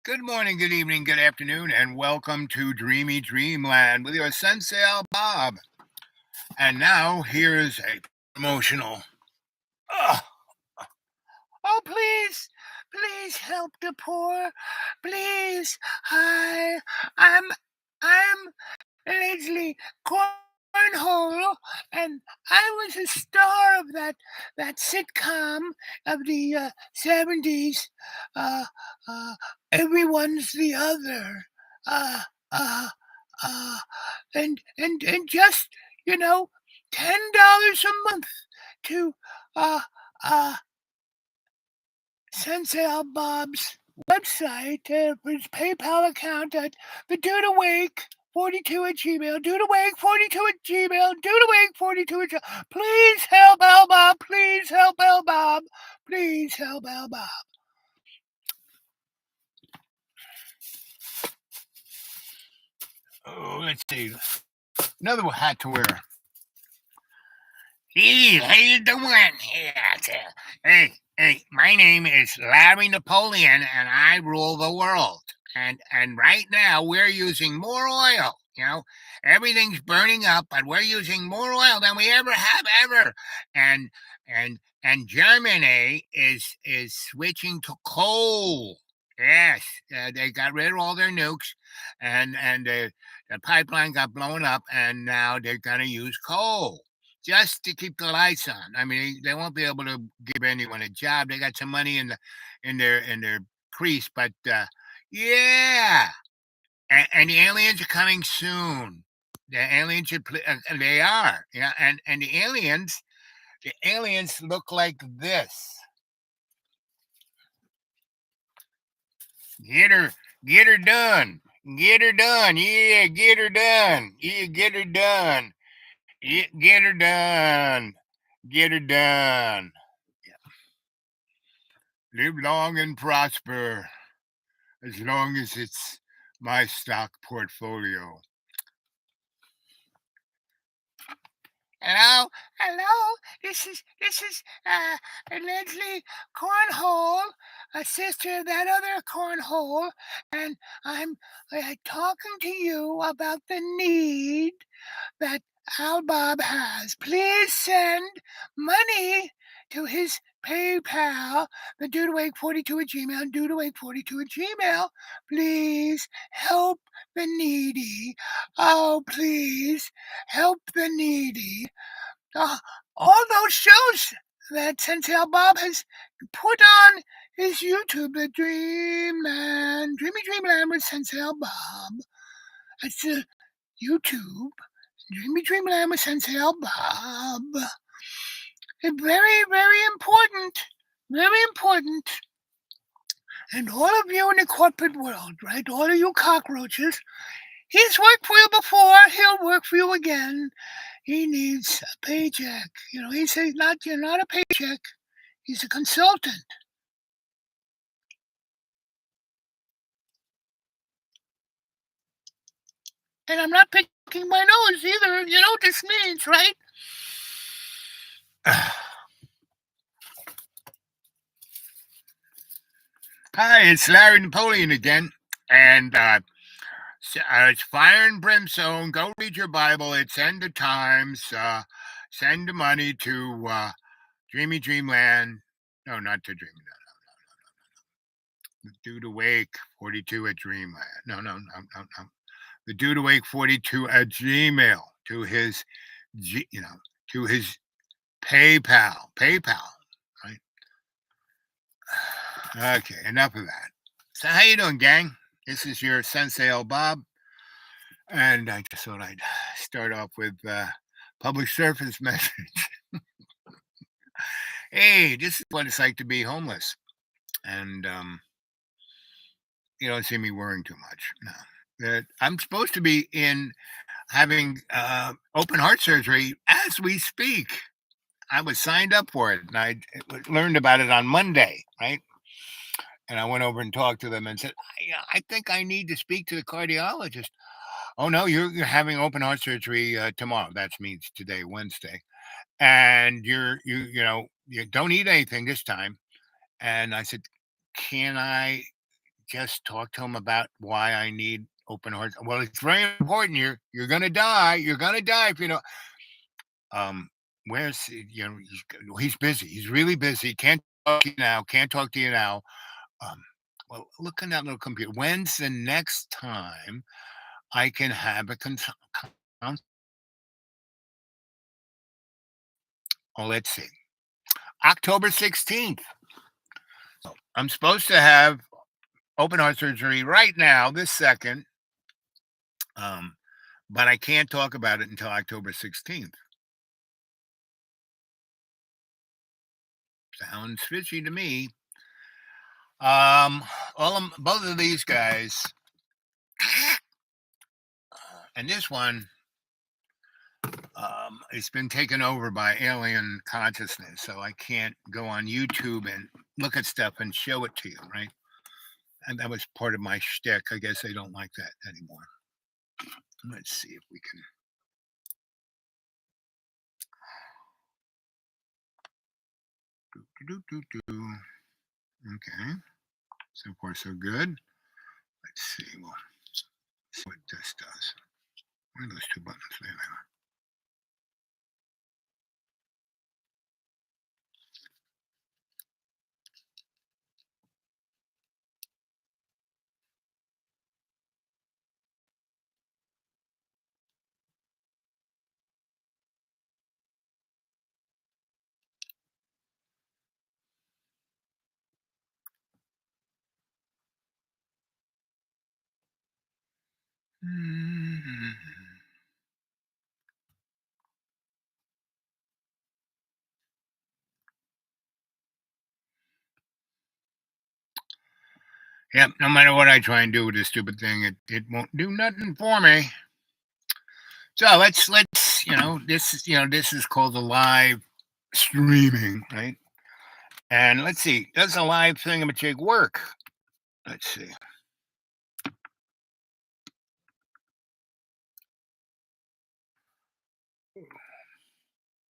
Good morning, good evening, good afternoon, and welcome to Dreamy Dreamland with your Sensei Bob. And now here's a emotional. Oh, oh, please help the poor. Please, hi, I'm, I'm Leslie Cornhole, and I was a star of that sitcom of the 70s. Uh, uh, Everyone's the other. Uh, uh, uh, and just you know, $10 a month to uh uh Sensei Bob's website, his PayPal account at the Dude Awake 42 at Gmail, Dude Awake 42 at Gmail, Dude Awake 42 at Gmail. Please help Al Bob. Please help Al Bob. Please help Al Bob. Oh, let's see. Another hat to wear. Hey, how you doing? Hey, my name is Larry Napoleon, and I rule the world. And right now we're using more oil. Everything's burning up, but we're using more oil than we ever have ever. And and Germany is switching to coal. Yes, they got rid of all their nukes, and the pipeline got blown up, and now they're gonna use coal just to keep the lights on. I mean, they won't be able to give anyone a job. They got some money in their crease, but yeah, and the aliens are coming soon. The aliens should they are, yeah, and the aliens look like this. Get her, get her done. Get her done. Yeah, get her done. Yeah, get her done. Yeah, get her done. Get her done. Live long and prosper as long as it's my stock portfolio. Hello. This is Leslie Cornhole, a sister of that other cornhole, and I'm talking to you about the need that Al Bob has. Please send money to his PayPal, the dudeawake42 at Gmail, dudeawake42 at Gmail. Please help the needy. Oh, please help the needy. Uh, all those shows that Sensei Al Bob has put on his YouTube, the Dreamland, Dreamy Dreamland with Sensei Al Bob. That's the YouTube. Dreamy Dreamland with Sensei Al Bob. It's very, very important. Very important. And all of you in the corporate world, right? All of you cockroaches. He's worked for you before. He'll work for you again. He needs a paycheck. He says you're not a paycheck. He's a consultant. And I'm not picking my nose either. You know what this means, right? Hi, it's Larry Napoleon again. And it's fire and brimstone. Go read your Bible. It's end of times. Send the money to Dreamy Dreamland. No, not to Dreamy. No. Dude Awake 42 at Dreamland. No. The Dude Awake 42 at Gmail to his, to his PayPal. Right? Okay, enough of that. So how you doing, gang? This is your Sensei Bob, and I just thought I'd start off with public service message. Hey, this is what it's like to be homeless, and you don't see me worrying too much. No, that I'm supposed to be having open heart surgery as we speak. I was signed up for it, and I learned about it on Monday, right? And I went over and talked to them and said, I think I need to speak to the cardiologist. Oh no, you're having open heart surgery tomorrow. That means today, Wednesday, and you don't eat anything this time. And I said, can I just talk to him about why I need open hearts? Well, it's very important. You're gonna die. You're gonna die if you know. Um, he's busy. He's really busy. Can't talk to you now. Can't talk to you now. Um, well, look in that little computer. When's the next time I can have a con- Oh, let's see. October 16th. I'm supposed to have open heart surgery right now, this second. Um, but I can't talk about it until October 16th. Sounds fishy to me. Both of these guys, and this one, it's been taken over by alien consciousness, so I can't go on YouTube and look at stuff and show it to you, right? And that was part of my shtick. I guess they don't like that anymore. Let's see if we can. Do, do, do, do. Okay, so far so good. Let's see. Well, see what this does. Where are those two buttons? There they are. Mhm. Yep, no matter what I try and do with this stupid thing, it won't do nothing for me. So let's this is called the live streaming, right? And let's see, does a live thingamajig work? Let's see.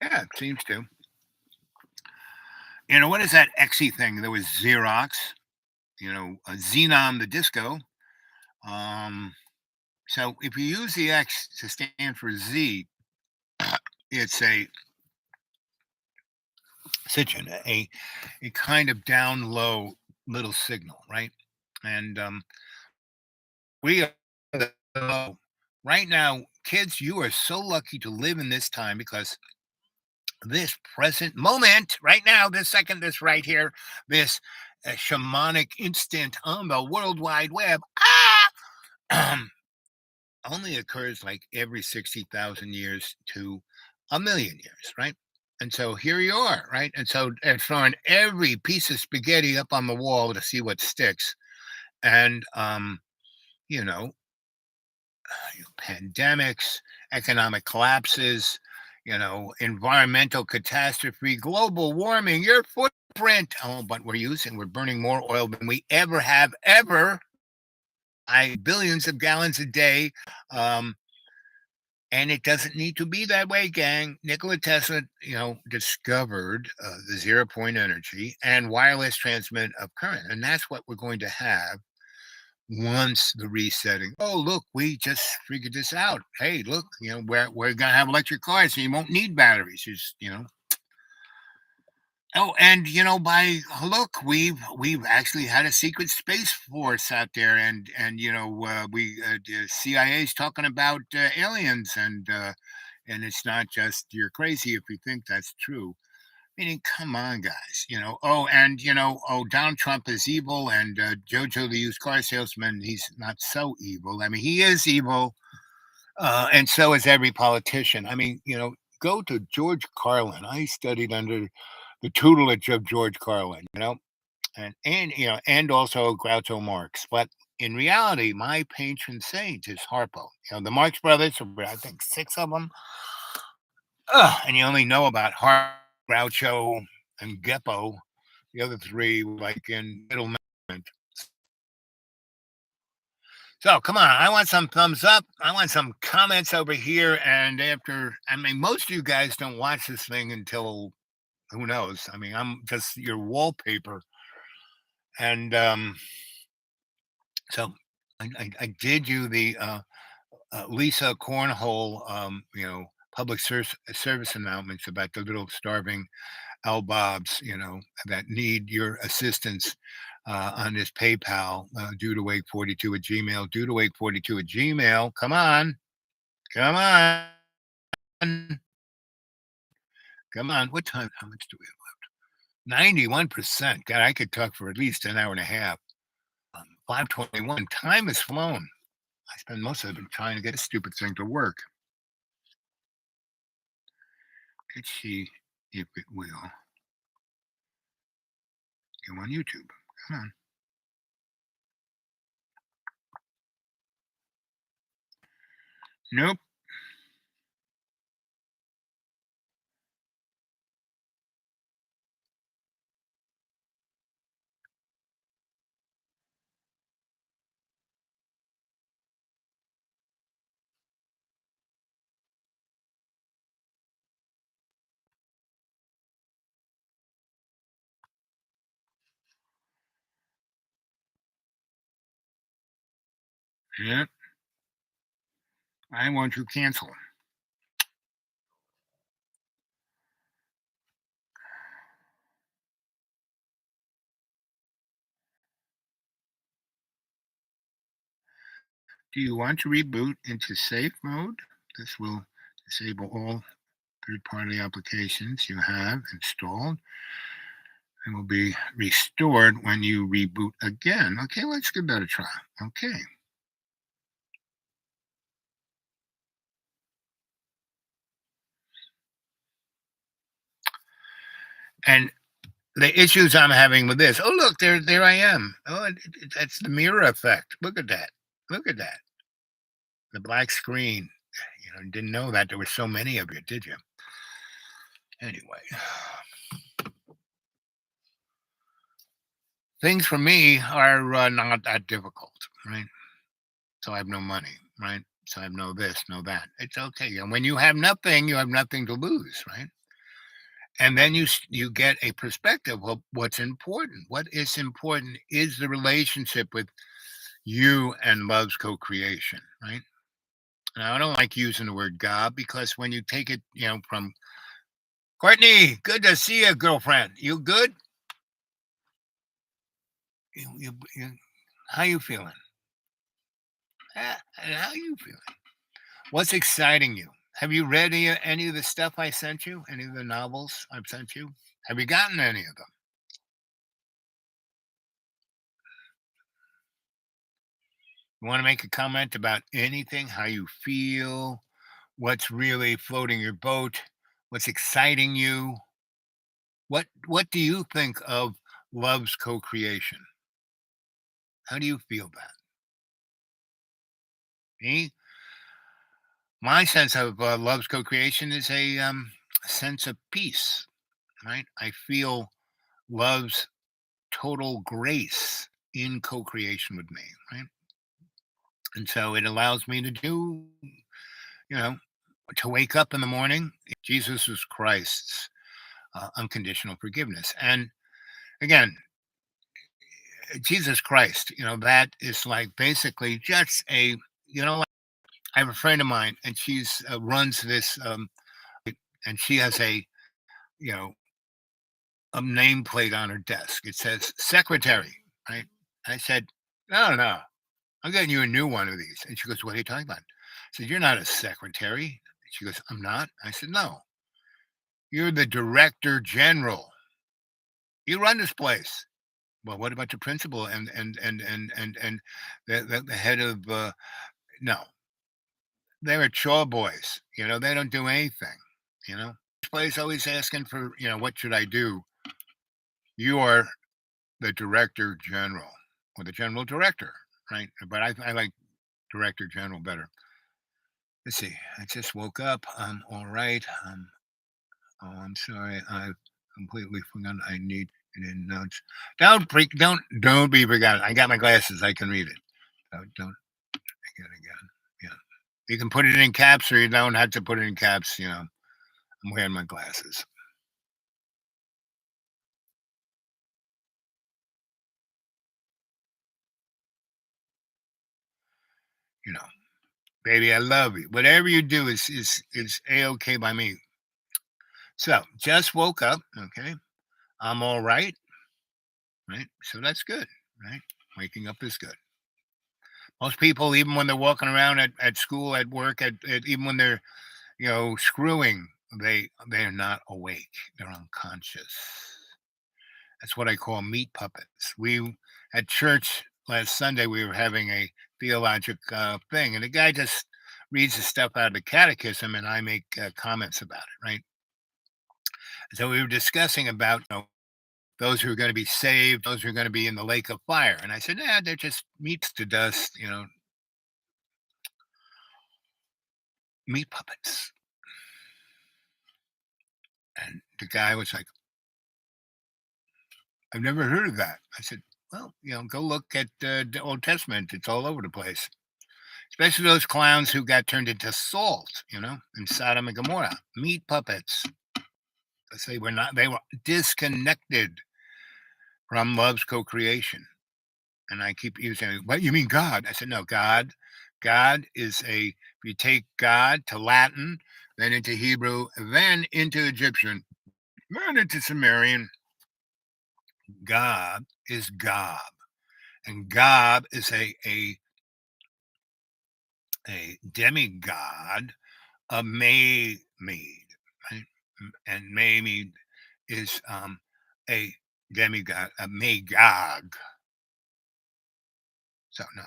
Yeah, it seems to. What is that XE thing? There was Xerox, Xenon the Disco. Um, so if you use the X to stand for Z, it's a kind of down low little signal, right? And we are low. Right now, kids, you are so lucky to live in this time because this present moment, right now, this second, this right here, this shamanic instant on the World Wide Web, only occurs like every 60,000 years to a million years, right? And so here you are, right? And so and throwing every piece of spaghetti up on the wall to see what sticks. And you know, pandemics, economic collapses, environmental catastrophe, global warming, your footprint. Oh, but we're burning more oil than we ever have ever. I billions of gallons a day. Um, and it doesn't need to be that way, gang. Nikola Tesla, discovered the zero point energy and wireless transmit of current. And that's what we're going to have once the resetting. Oh, look, we just figured this out. Hey, look, we're gonna have electric cars, so you won't need batteries. Just. Oh, and by look, we've actually had a secret space force out there, and the CIA's talking about aliens, and it's not just you're crazy if you think that's true. Meaning, come on, guys. Donald Trump is evil, and Jojo, the used car salesman, he's not so evil. I mean, he is evil, and so is every politician. I mean, go to George Carlin. I studied under the tutelage of George Carlin, and also Groucho Marx. But in reality, my patron saint is Harpo. The Marx Brothers, I think six of them. And you only know about Groucho, and Geppo. The other three were like in middle management. So come on, I want some thumbs up. I want some comments over here. And I mean, most of you guys don't watch this thing until who knows? I mean, I'm just your wallpaper. And So I did you the Lisa Cornhole, public service announcements about the little starving Bobs, that need your assistance on this PayPal, due to wake 42 at Gmail, due to wake 42 at Gmail. Come on, come on. What time? How much do we have? 91%. God, I could talk for at least an hour and a half. 5:21. Time has flown. I spend most of it trying to get a stupid thing to work. Let's see if it will go on YouTube. Come on. Nope. Yep. I want to cancel. Do you want to reboot into safe mode? This will disable all third-party applications you have installed and will be restored when you reboot again. Okay, let's give that a try. Okay. And the issues I'm having with this. Oh, look, there I am. Oh, that's the mirror effect. Look at that. Look at that. The black screen. Didn't know that there were so many of you, did you? Anyway, things for me are not that difficult, right? So I have no money, right? So I have no this, no that. It's okay. And when you have nothing, you have nothing to lose, right? And then you get a perspective of what's important. What is important is the relationship with you and love's co-creation, right? Now I don't like using the word God because when you take it, from Courtney, good to see you, girlfriend. You good? How you feeling? How you feeling? What's exciting you? Have you read any of the stuff I sent you? Any of the novels I've sent you? Have you gotten any of them? You want to make a comment about anything, how you feel, what's really floating your boat, what's exciting you? What do you think of love's co-creation? How do you feel that? Me, my sense of love's co-creation is a sense of peace, right? I feel love's total grace in co-creation with me, right? And so it allows me to do, you know, to wake up in the morning. Jesus is Christ's unconditional forgiveness. And again, Jesus Christ, that is like basically just I have a friend of mine and she's runs this, and she has you know, a nameplate on her desk. It says secretary, right? I said, no, no, I'm getting you a new one of these. And she goes, what are you talking about? I said, you're not a secretary. She goes, I'm not. I said, no, you're the director general. You run this place. Well, what about the principal and the head of no, they're chore boys. They don't do anything. This place always asking for, what should I do? You are the director general or the general director, right? But I like director general better. Let's see. I just woke up. I'm all right. Oh, I'm sorry. I completely forgot. I need it in notes. Don't be forgotten. I got my glasses. I can read it. Don't forget again. Yeah. You can put it in caps, or you don't have to put it in caps. I'm wearing my glasses. baby, I love you. Whatever you do is A-OK by me. So just woke up, okay? I'm all right, right? So that's good, right? Waking up is good. Most people, even when they're walking around at school, at work, even when they're, screwing, they're not awake. They're unconscious. That's what I call meat puppets. We at church last Sunday we were having a theologic thing, and the guy just reads the stuff out of the catechism, and I make comments about it, right? So we were discussing about those who are going to be saved, those who are going to be in the lake of fire, and I said, "Yeah, they're just meats to dust, meat puppets." And the guy was like, "I've never heard of that." I said, "Well, go look at the Old Testament. It's all over the place." Especially those clowns who got turned into salt, in Sodom and Gomorrah. Meat puppets. They were disconnected from love's co-creation. And I keep using, what, you mean God? I said, no, God if you take God to Latin, then into Hebrew, then into Egyptian, then into Sumerian, God is Gob. And Gob is a demigod, a May maid, right? And May is a demigod, a Magog. So no,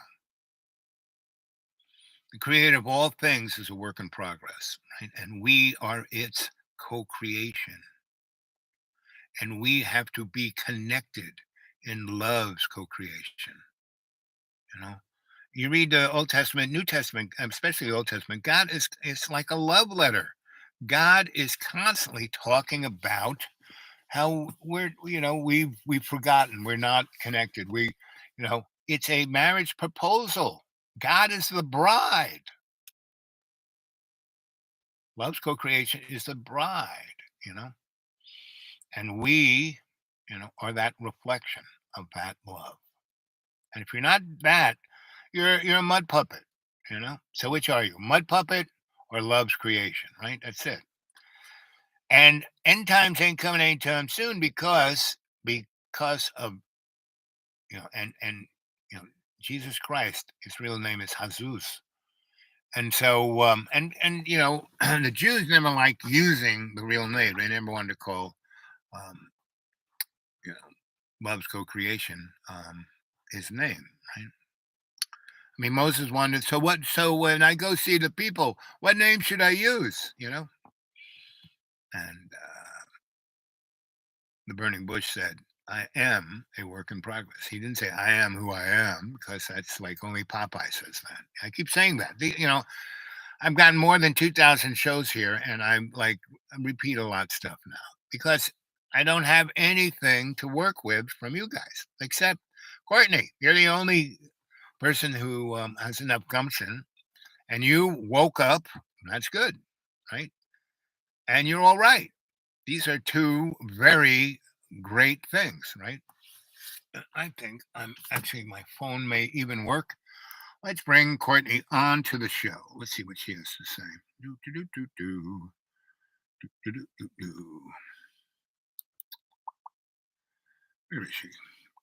the creator of all things is a work in progress, right? And we are its co-creation, and we have to be connected in love's co-creation. You read the Old Testament, New Testament, especially the Old Testament. God is like a love letter. God is constantly talking about how we've forgotten, we're not connected, it's a marriage proposal. God is the bride. Love's co-creation is the bride, and we are that reflection of that love. And if you're not that, you're a mud puppet. So which are you, mud puppet or love's creation? Right, that's it. And end times ain't coming anytime soon because of and Jesus Christ, his real name is Jesus. And so the Jews never liked using the real name. They never wanted to call you know love's co-creation his name, right? I mean, Moses wanted, so when I go see the people, what name should I use? And the burning bush said, I am a work in progress. He didn't say I am who I am, because that's like only Popeye says that. I keep saying that. I've gotten more than 2,000 shows here, and I repeat a lot of stuff now because I don't have anything to work with from you guys except Courtney. You're the only person who has enough gumption, and you woke up. That's good, right? And you're all right. These are two very great things, right? I think my phone may even work. Let's bring Courtney on to the show. Let's see what she has to say. Do, do, do, do, do. Do, do, do, do, do. Where is she?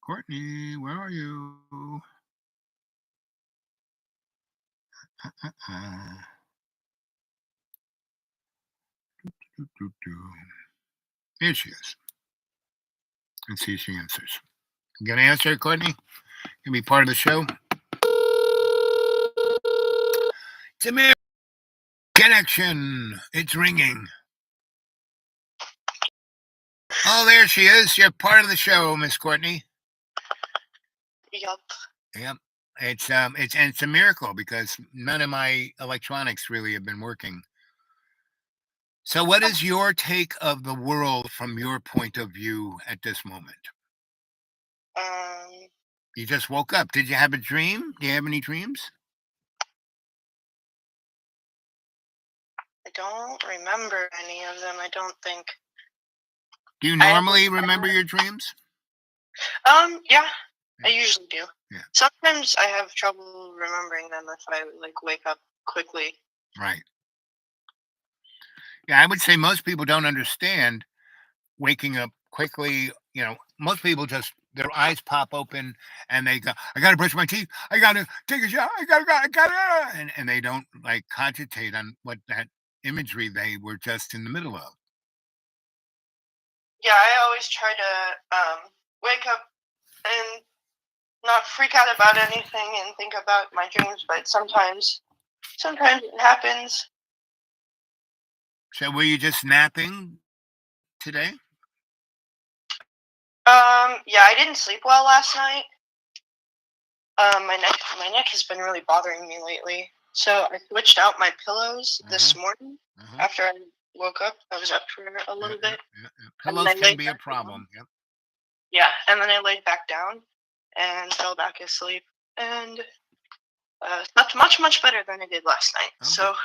Courtney, where are you? Do, do, do. Here she is. Let's see if she answers. You gonna answer, Courtney? Gonna be part of the show? It's a mere connection. It's ringing. Oh, there she is. You're part of the show, Miss Courtney. Yup. Yep. It's a miracle because none of my electronics really have been working. So what is your take of the world from your point of view at this moment? You just woke up. Did you have a dream? Do you have any dreams? I don't remember any of them, I don't think. Do you normally remember your dreams? Yeah, I usually do. Yeah. Sometimes I have trouble remembering them if I like wake up quickly. Right. Yeah, I would say most people don't understand waking up quickly. Most people just their eyes pop open and they go, "I gotta brush my teeth. I gotta take a shower. I gotta," and they don't like cogitate on what that imagery they were just in the middle of. Yeah, I always try to wake up and not freak out about anything and think about my dreams, but sometimes it happens. So were you just napping today? Yeah, I didn't sleep well last night. My neck has been really bothering me lately. So I switched out my pillows Uh-huh. this morning Uh-huh. after I woke up. I was up for a Yeah, little yeah, bit, yeah, yeah. and then Pillows I can laid be a back down. problem. Yep. Yeah, and then I laid back down and fell back asleep and slept much better than I did last night. Oh, So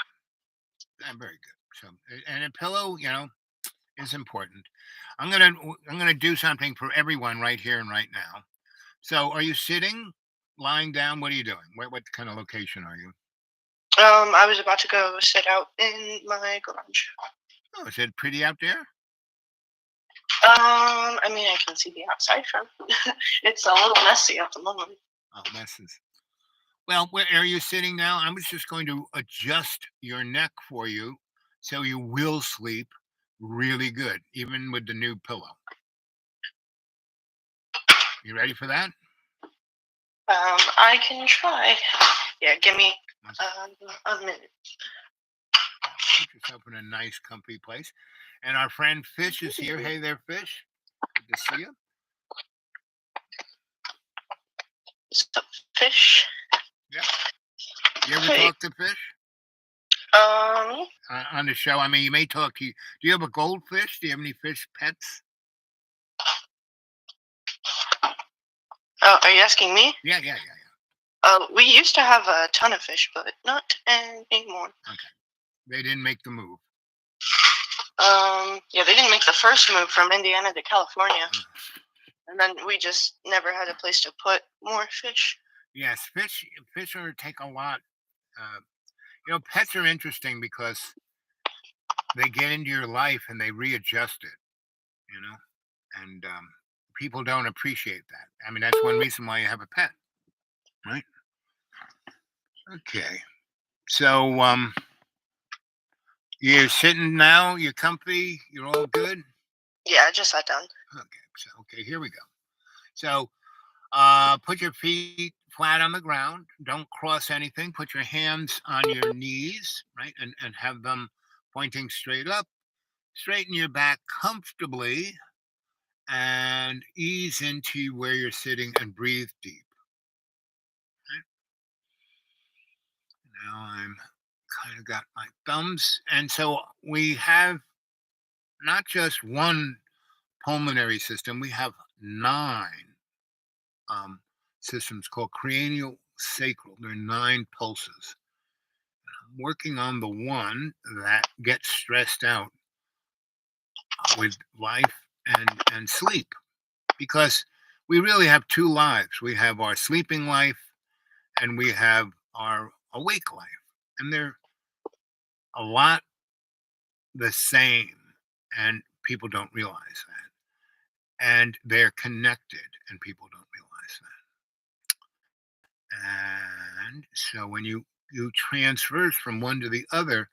good. Very good. So, and a pillow, is important. I'm gonna do something for everyone right here and right now. So, are you sitting, lying down? What are you doing? What kind of location are you? I was about to go sit out in my garage. Oh, is it pretty out there? I mean, I can see the outside from. It's a little messy at the moment. Oh, messes. Well, where are you sitting now? I was just going to adjust your neck for you, so you will sleep really good, even with the new pillow. You ready for that? I can try. Yeah, give me Okay. a minute. Put yourself in a nice, comfy place. And our friend Fish is here. Hey there, Fish. Good to see you. So, fish. Yeah. You ever Hey, talk to Fish um, on the show? I mean, you may talk. Do you have a goldfish? Do you have any fish pets? oh, are you asking me? Yeah, yeah, yeah, We used to have a ton of fish, but not anymore. yeah. Okay. They didn't make the move. Yeah, they didn't make the first move from Indiana to California, Uh, and then we just never had a place to put more fish. yes, fish are take a lot. Uh, pets are interesting because they get into your life and they readjust it. You know, and people don't appreciate that. I mean, that's one reason why you have a pet, right? Okay. So, you're sitting now. You're comfy. You're all good. Yeah, I just sat down. Okay. So, okay, here we go. So, put your feet flat on the ground. Don't cross anything. Put your hands on your knees, right, and have them pointing straight up. Straighten your back comfortably and ease into where you're sitting and breathe deep. Right? Now I'm kind of got my thumbs, and so we have not just one pulmonary system. We have nine um, systems called cranial sacral. There are nine pulses. I'm working on the one that gets stressed out with life and sleep because we really have two lives. We have our sleeping life and we have our awake life, and they're a lot the same, and people don't realize that. And they're connected, and people don't realize that. And so when you transverse from one to the other,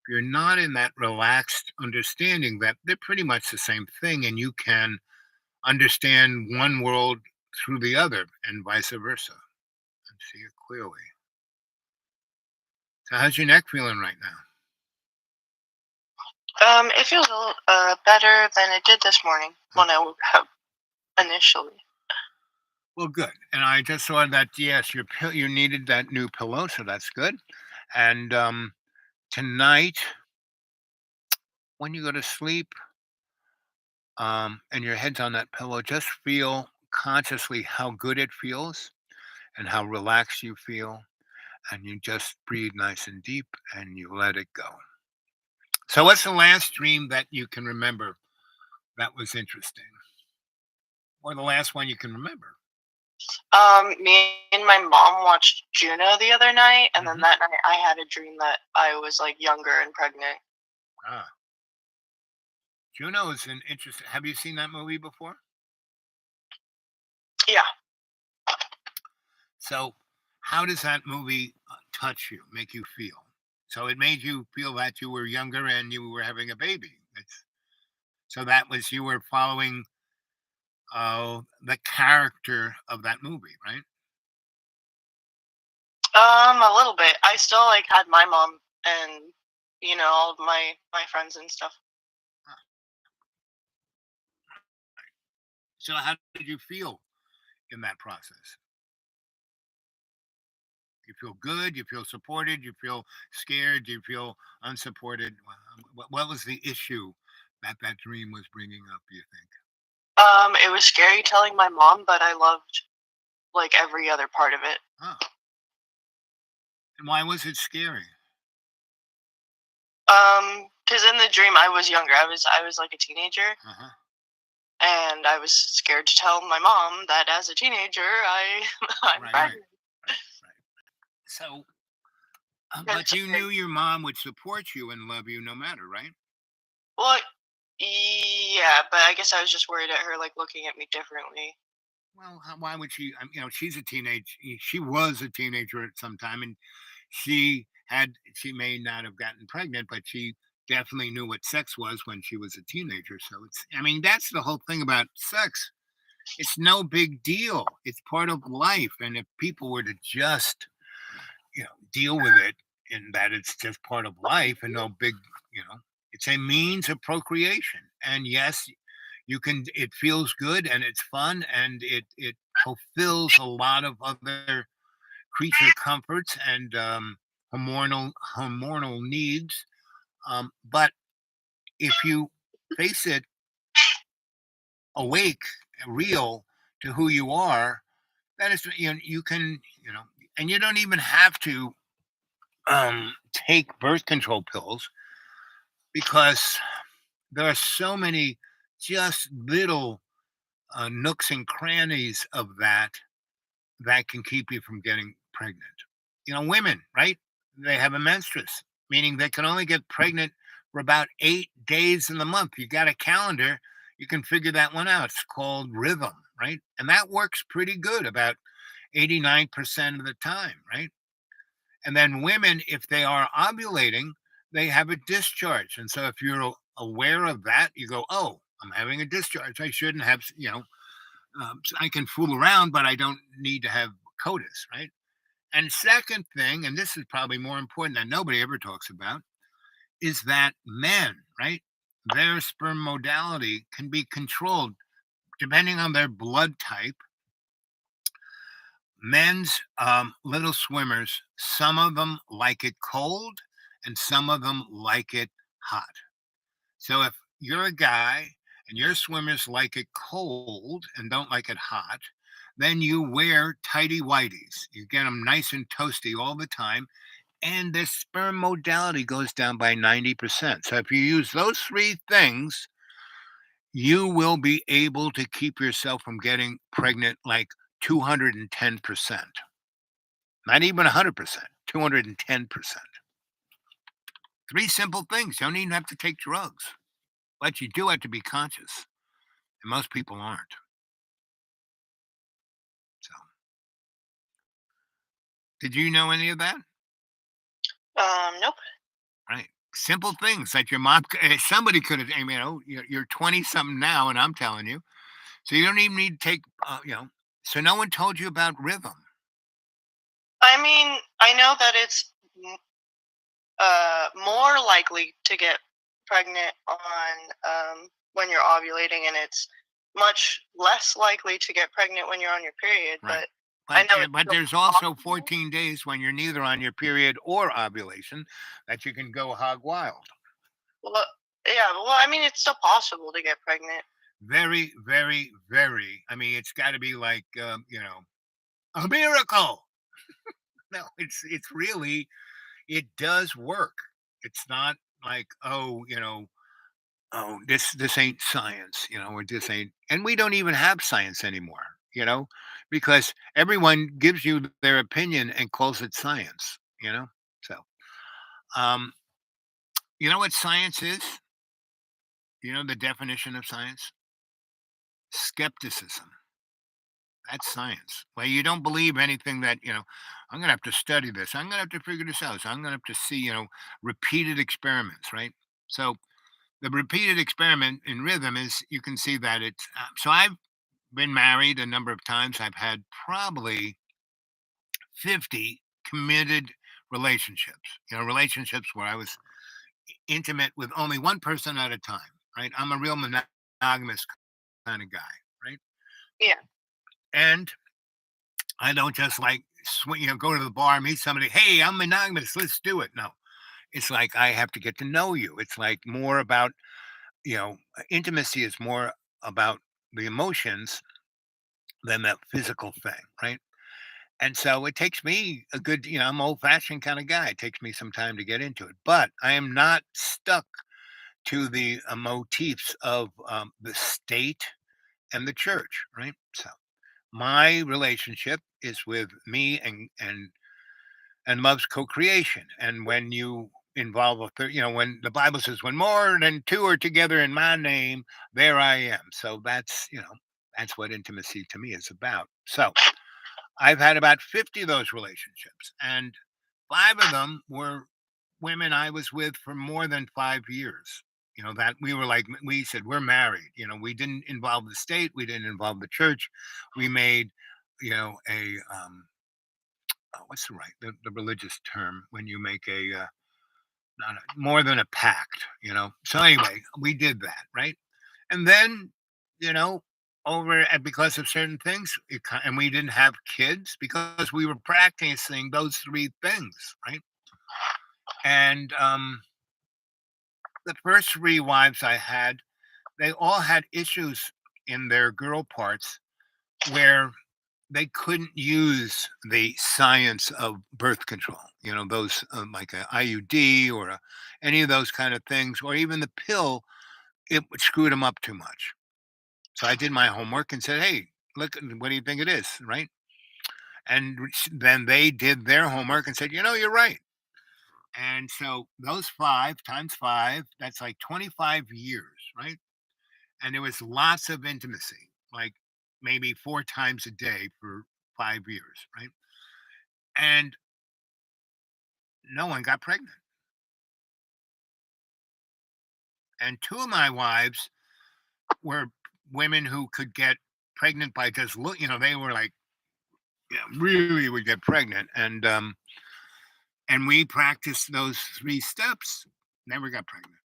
you're not in that relaxed understanding that they're pretty much the same thing, and you can understand one world through the other, and vice versa, and see it clearly. So, how's your neck feeling right now? It feels a little better than it did this morning when I woke up initially. Well, good. And I just saw that yes, you needed that new pillow, so that's good. And tonight, when you go to sleep, and your head's on that pillow, just feel consciously how good it feels and how relaxed you feel, and you just breathe nice and deep, and you let it go. So, what's the last dream that you can remember that was interesting, or the last one you can remember? Me and my mom watched Juno the other night, and then Hmm. that night I had a dream that I was like younger and pregnant. Ah, Juno is an interesting. Have you seen that movie before? Yeah. So, how does that movie touch you, make you feel? So it made you feel that you were younger and you were having a baby. So that was you were following the character of that movie, right? A little bit. I still like had my mom and all of my friends and stuff. Huh. So how did you feel in that process? You feel good, you feel supported, you feel scared, you feel unsupported. What was the issue that that dream was bringing up, you think? It was scary telling my mom, but I loved like every other part of it. Huh. And why was it scary? Because in the dream I was younger. I was like a teenager, Uh-huh. and I was scared to tell my mom that as a teenager I'm Right, right, pregnant. right, right. So, but It's you scary. knew your mom would support you and love you no matter, right? Well, yeah, but I guess I was just worried at her like looking at me differently. Well, why would she? She's a teenage. She was a teenager at some time, and she may not have gotten pregnant, but she definitely knew what sex was when she was a teenager. So that's the whole thing about sex. It's no big deal. It's part of life, and if people were to just deal with it in that it's just part of life and no big, you know, it's a means of procreation. And yes, you can. It feels good and it's fun and it fulfills a lot of other creature comforts and hormonal needs. But if you face it awake, real to who you are, then you can and you don't even have to take birth control pills because there are so many just little nooks and crannies of that can keep you from getting pregnant. Women, right? They have a menstruous, meaning they can only get pregnant for about 8 days in the month. You got a calendar, you can figure that one out. It's called rhythm, right? And that works pretty good about 89% of the time, right? And then women, if they are ovulating, they have a discharge. And so if you're aware of that, you go, oh, I'm having a discharge. I shouldn't have, I can fool around, but I don't need to have CODIS, right? And second thing, and this is probably more important that nobody ever talks about, is that men, right? Their sperm modality can be controlled depending on their blood type. Men's little swimmers, some of them like it cold and some of them like it hot. So if you're a guy and your swimmers like it cold and don't like it hot, then you wear tighty whities. You get them nice and toasty all the time, and the sperm modality goes down by 90%. So if you use those three things, you will be able to keep yourself from getting pregnant like 210%. Not even 100%, 210%. Three simple things. You don't even have to take drugs, but you do have to be conscious. And most people aren't. So, did you know any of that? Nope. Right. Simple things that your mom, somebody could have, you're 20 something now, and I'm telling you. So you don't even need to take, so no one told you about rhythm. I mean, I know that it's more likely to get pregnant on when you're ovulating, and it's much less likely to get pregnant when you're on your period. Right. But I But, know it's but still there's also possible. 14 days when you're neither on your period or ovulation that you can go hog wild. Well, yeah. Well, I mean, it's still possible to get pregnant. Very, very, very. It's got to be like, a miracle. No, it's really it does work. It's not like, oh, oh, this ain't science, or this ain't, and we don't even have science anymore. you know, because everyone gives you their opinion and calls it science, you know. So, um, you know what science is? You know the definition of science? Skepticism. That's science. Well, you don't believe anything that, I'm going to have to study this. I'm going to have to figure this out. So I'm going to have to see, repeated experiments, right? So the repeated experiment in rhythm is you can see that it's, so I've been married a number of times. I've had probably 50 committed relationships, relationships where I was intimate with only one person at a time, right? I'm a real monogamous kind of guy, right? Yeah. And I don't just like go to the bar, meet somebody. Hey, I'm monogamous. Let's do it. No, it's like I have to get to know you. It's like more about intimacy is more about the emotions than that physical thing, right? And so it takes me a good, I'm old fashioned kind of guy. It takes me some time to get into it, but I am not stuck to the motifs of the state and the church, right? So my relationship is with me and love's co-creation. And when you involve a third, when the Bible says, when more than two are together in my name, there I am. So that's what intimacy to me is about. So I've had about 50 of those relationships, and five of them were women I was with for more than 5 years. That we were like, we said, we're married. We didn't involve the state, we didn't involve the church. We made, a, what's the religious term when you make not more than a pact. So anyway, we did that, right? And then, you know, over and because of certain things, and we didn't have kids because we were practicing those three things, right? And the first three wives I had, they all had issues in their girl parts where they couldn't use the science of birth control, those like a IUD or any of those kind of things, or even the pill, it screwed them up too much. So I did my homework and said, hey, look, what do you think it is? Right. And then they did their homework and said, you're right. And so those 5 times 5, that's like 25 years, right? And there was lots of intimacy, like maybe 4 times a day for 5 years, right? And no one got pregnant. And two of my wives were women who could get pregnant by just look, they were like, really would get pregnant. And we practiced those 3 steps, never got pregnant.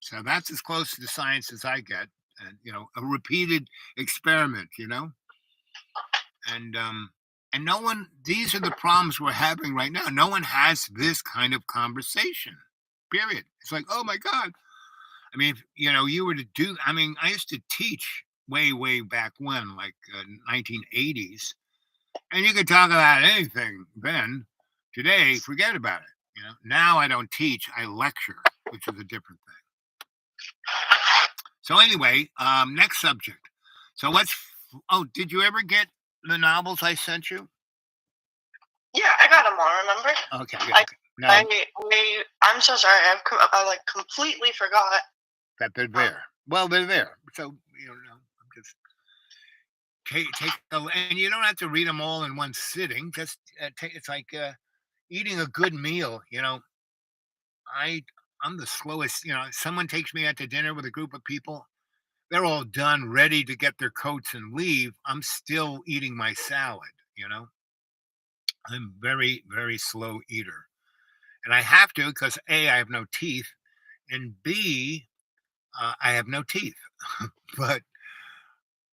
So that's as close to the science as I get. And a repeated experiment, and no one, these are the problems we're having right now. No one has this kind of conversation. Period. It's like, oh my God. I mean, if, you were to do, I mean, I used to teach way back when, like 1980s, and you could talk about anything then. Today, forget about it. Now I don't teach, I lecture, which is a different thing. So anyway, next subject. So did you ever get the novels I sent you? Yeah, I got them all. Remember? Okay. Okay. No, I'm so sorry. I like completely forgot that they're there. Well, they're there. So I'm just take and you don't have to read them all in one sitting. Just it's like eating a good meal. I'm the slowest. Someone takes me out to dinner with a group of people. They're all done, ready to get their coats and leave. I'm still eating my salad. I'm very slow eater, and I have to because A, I have no teeth, and B, I have no teeth. But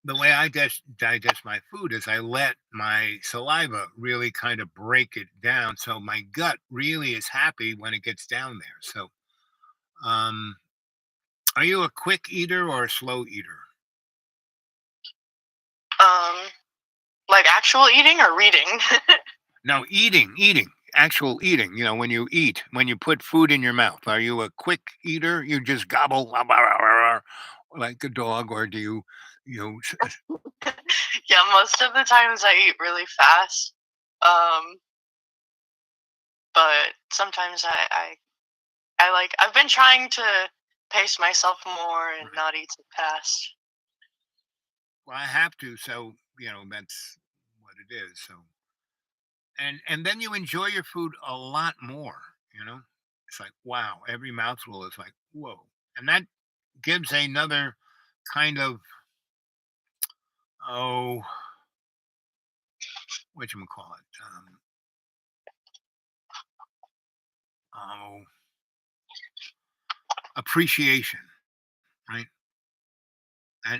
the way I digest my food is I let my saliva really kind of break it down, so my gut really is happy when it gets down there. So, um, are you a quick eater or a slow eater? like actual eating or reading. No, eating. actual eating, when you eat, when you put food in your mouth, are you a quick eater? You just gobble like a dog, or do you know, s- Yeah, most of the times I eat really fast. Um, but sometimes I've been trying to pace myself more and right. not eat so fast. Well, I have to, so that's what it is. So, and then you enjoy your food a lot more. It's like wow, every mouthful is like whoa, and that gives another kind of oh, what you call it, oh, appreciation, right?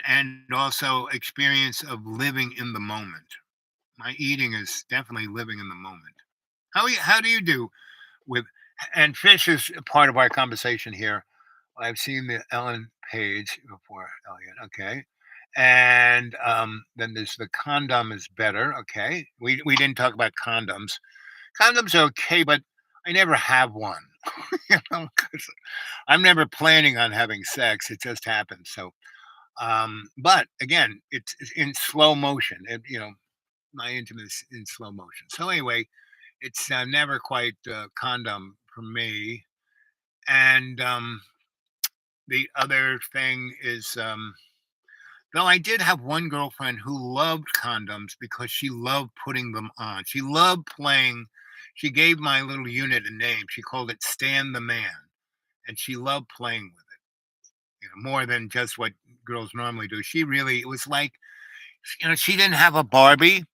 And also experience of living in the moment. My eating is definitely living in the moment. How do you do with and fish is a part of our conversation here. I've seen the Ellen page before, Elliot. Okay. And then there's the condom is better. Okay. We didn't talk about condoms. Condoms are okay, but I never have one. 'Cause I'm never planning on having sex. It just happens. So, but again, it's in slow motion. My intimacy in slow motion. So anyway, it's never quite condom for me. And the other thing is, though I did have one girlfriend who loved condoms because she loved putting them on. She loved playing. She gave my little unit a name. She called it Stan the Man, and she loved playing with it. More than just what girls normally do. She really it was like she didn't have a Barbie,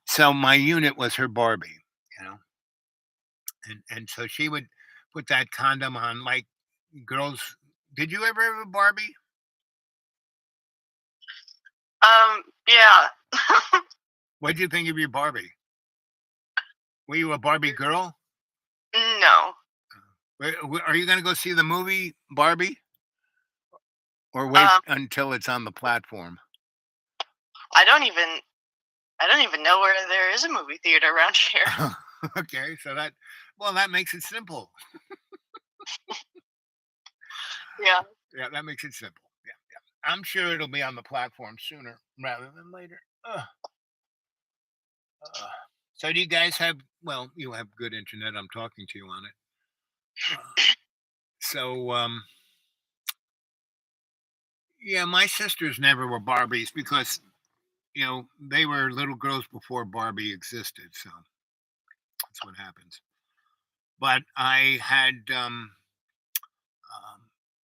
so my unit was her Barbie. You know, and so she would put that condom on like girls. Did you ever have a Barbie? Yeah. What did you think of your Barbie? Were you a Barbie girl? No. Are you going to go see the movie Barbie, or wait Um, until it's on the platform? I don't even I don't even know where there is a movie theater around here. Okay, so that makes it simple. Yeah. Yeah, that makes it simple. Yeah, yeah. I'm sure it'll be on the platform sooner rather than later. Uh. So do you guys have? Well, you have good internet. I'm talking to you on it. Uh, so yeah, my sisters never were Barbies because they were little girls before Barbie existed. So that's what happens. But I had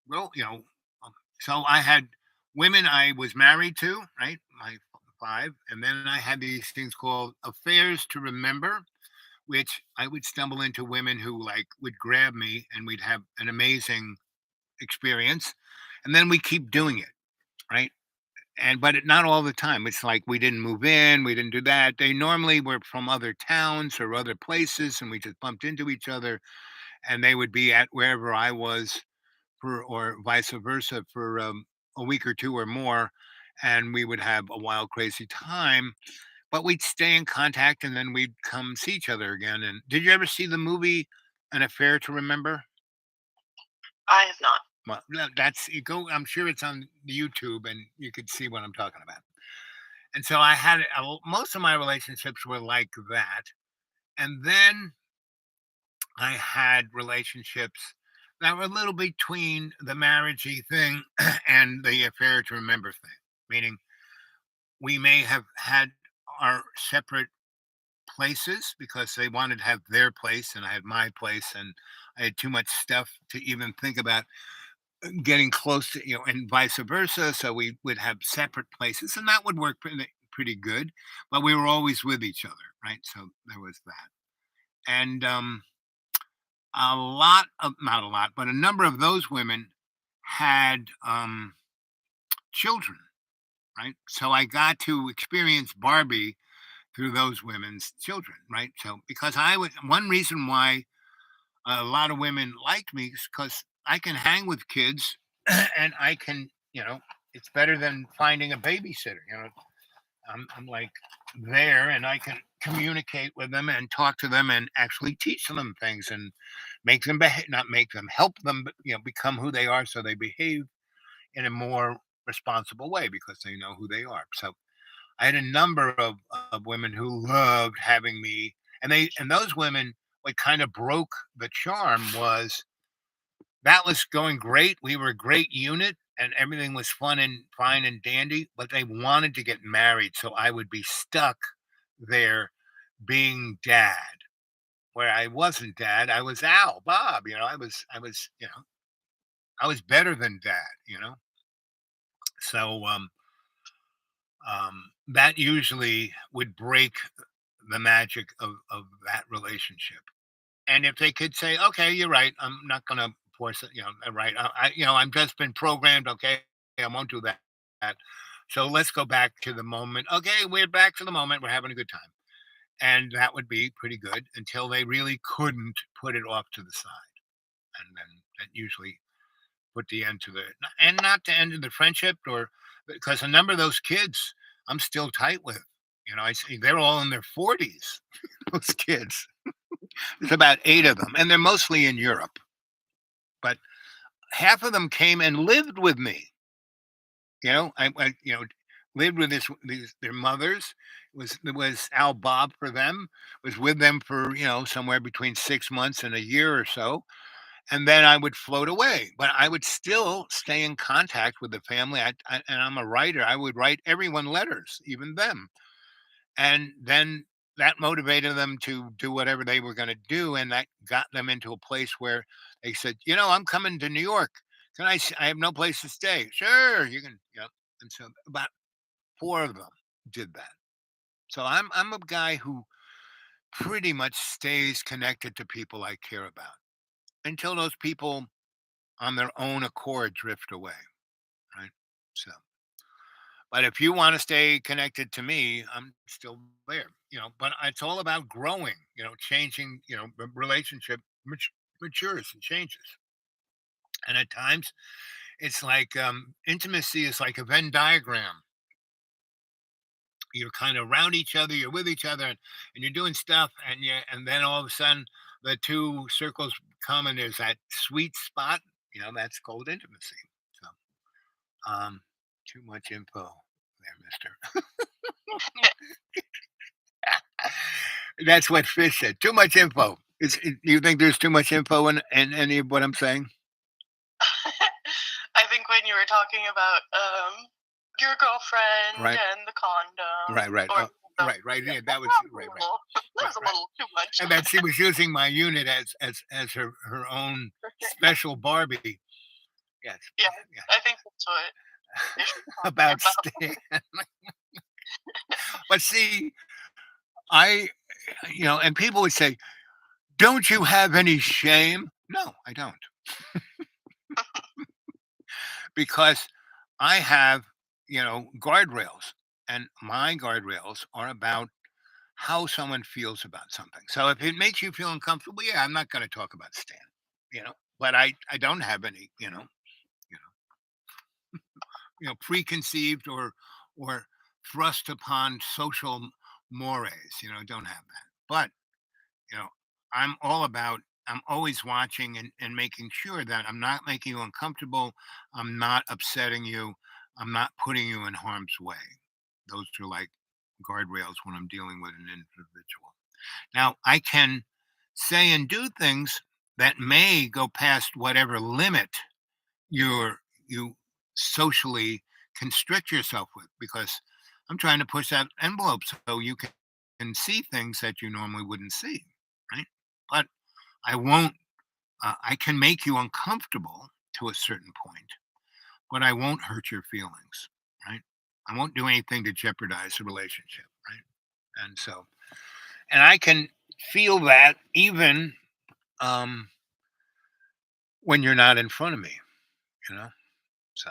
well, so I had women I was married to, right? My five, and then I had these things called affairs to remember, which I would stumble into women who like would grab me, and we'd have an amazing experience, and then we keep doing it, right? Not all the time. It's like we didn't move in, we didn't do that. They normally were from other towns or other places, and we just bumped into each other, and they would be at wherever I was or vice versa for a week or two or more, and we would have a wild, crazy time. But we'd stay in contact, and then we'd come see each other again. And did you ever see the movie An Affair to Remember? I have not. Well, that's you go. I'm sure it's on YouTube, and you could see what I'm talking about. And so I had most of my relationships were like that, and then I had relationships that were a little between the marriagey thing and the affair to remember thing. Meaning, we may have had our separate places because they wanted to have their place and I had my place, and I had too much stuff to even think about getting close to, and vice versa. So we would have separate places, and that would work pretty good. But we were always with each other, right? So there was that. And a lot of not a lot, but a number of those women had children, right? So I got to experience Barbie through those women's children, right? So because I was one reason why a lot of women liked me is because I can hang with kids and I can, it's better than finding a babysitter, I'm like there, and I can communicate with them and talk to them and actually teach them things and make them behave, not make them, help them, but, become who they are, so they behave in a more responsible way because they know who they are. So I had a number of women who loved having me, and those women, what kind of broke the charm was that was going great. We were a great unit and everything was fun and fine and dandy, but they wanted to get married. So I would be stuck there being dad, where I wasn't dad. I was Al, Bob, I was better than dad. So that usually would break the magic of that relationship. And if they could say, "Okay, you're right. I'm not going to force it," right? I've just been programmed. Okay, I won't do that. So let's go back to the moment. Okay, we're back to the moment. We're having a good time, and that would be pretty good until they really couldn't put it off to the side, and then that usually put the end to the and not the end of the friendship, or because a number of those kids I'm still tight with. I see they're all in their 40s. Those kids. There's about 8 of them, and they're mostly in Europe, but half of them came and lived with me. I lived with these their mothers. It was Al Bob for them. Was with them for, somewhere between 6 months and a year or so, and then I would float away, but I would still stay in contact with the family. And I'm a writer. I would write everyone letters, even them. And then that motivated them to do whatever they were going to do, and that got them into a place where they said, I'm coming to New York. I have no place to stay. Sure, you can. And so about 4 of them did that. So I'm a guy who pretty much stays connected to people I care about until those people on their own accord drift away, right? So, but if you want to stay connected to me, I'm still there. But it's all about growing. Changing. Relationship matures and changes, and at times it's like intimacy is like a Venn diagram. You're kind of around each other, you're with each other, and you're doing stuff, and then all of a sudden the two circles come, and there's that sweet spot. That's called intimacy. So, too much info there, Mister. That's what Fish said. Too much info. You think there's too much info in any of what I'm saying? I think when you were talking about your girlfriend Right. and the condom, Right. or Right. Yeah, that was right. that was a Right. little too much. And that she was using my unit as her own special Barbie. Yes. Yeah, Yeah. I think that's what they should talk About about. Stan. But see, I and people would say, "Don't you have any shame?" No, I don't. Because I have, guardrails, and my guardrails are about how someone feels about something. So if it makes you feel uncomfortable, yeah, I'm not going to talk about Stan, but I don't have any, preconceived or thrust upon social mores, don't have that. But, you know, I'm all about I'm always watching and making sure that I'm not making you uncomfortable. I'm not upsetting you. I'm not putting you in harm's way. Those are like guardrails when I'm dealing with an individual. Now, I can say and do things that may go past whatever limit you socially constrict yourself with, because I'm trying to push that envelope so you can see things that you normally wouldn't see, right? But I won't. I can make you uncomfortable to a certain point, but I won't hurt your feelings, right? I won't do anything to jeopardize the relationship, right? And so, and I can feel that even um, when you're not in front of me, you know. So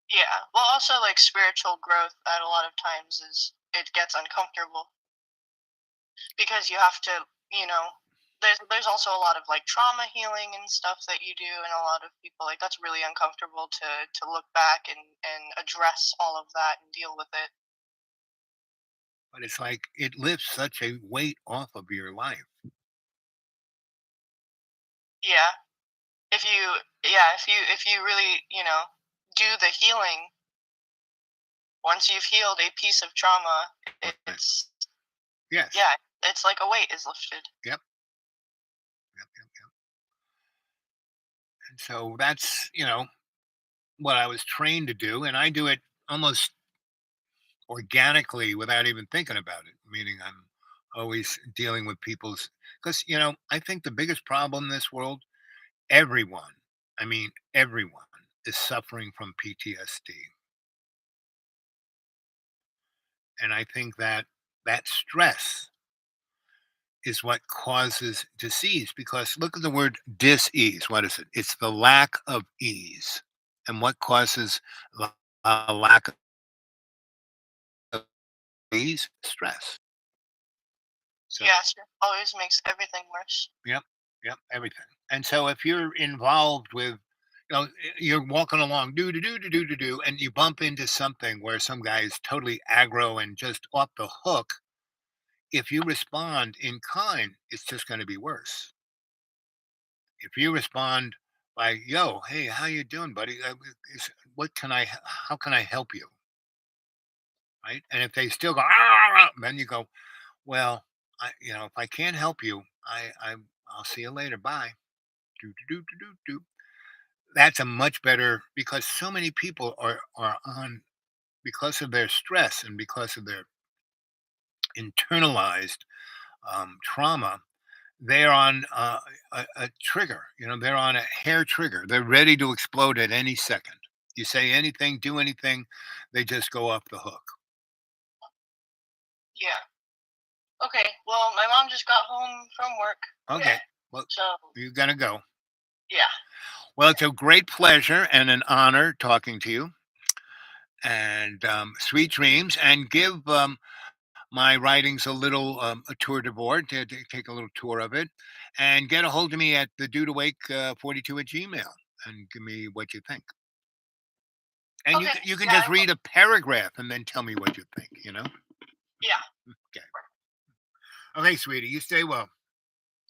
Yeah. Well, also like spiritual growth at a lot of times is it gets uncomfortable because you have to, you know, there's also a lot of like trauma healing and stuff that you do, and a lot of people like that's really uncomfortable to look back and address all of that and deal with it. but it's like it lifts such a weight off of your life. Yeah. If you yeah, if you really, do the healing, once you've healed a piece of trauma, Right. it's Yes. yeah, it's like a weight is lifted. Yep. Yep. Yep. Yep. And so that's what I was trained to do, and I do it almost organically without even thinking about it. Meaning, I'm always dealing with people's because I think the biggest problem in this world, everyone, I mean everyone, is suffering from PTSD, and I think that stress is what causes disease. Because look at the word dis-ease. What is it? It's the lack of ease, and what causes a lack of ease? Stress. So Yeah, stress always makes everything worse. yep, yep, everything. And so if you're involved with, you're walking along, do, and you bump into something where some guy is totally aggro and just off the hook, if you respond in kind, it's just going to be worse. If you respond by, yo, hey, how you doing, buddy? What can how can I help you? Right. And if they still go, then you go, well, if I can't help you, I'll see you later. Bye. Do, do, do, do, do, do. That's a much better because so many people are on because of their stress and because of their internalized trauma. They're on a trigger. They're on a hair trigger. They're ready to explode at any second. You say anything, do anything, they just go off the hook. Yeah. Okay. Well, my mom just got home from work. Okay, well, So, you're gonna go. yeah. Well, it's a great pleasure and an honor talking to you. And sweet dreams. And give my writings a tour de board to take a little tour of it, and get a hold of me at the dude awake 42 at Gmail and give me what you think. And Okay. you can Yeah, just I will. read a paragraph and then tell me what you think. Yeah. Okay. Okay, sweetie, you stay well.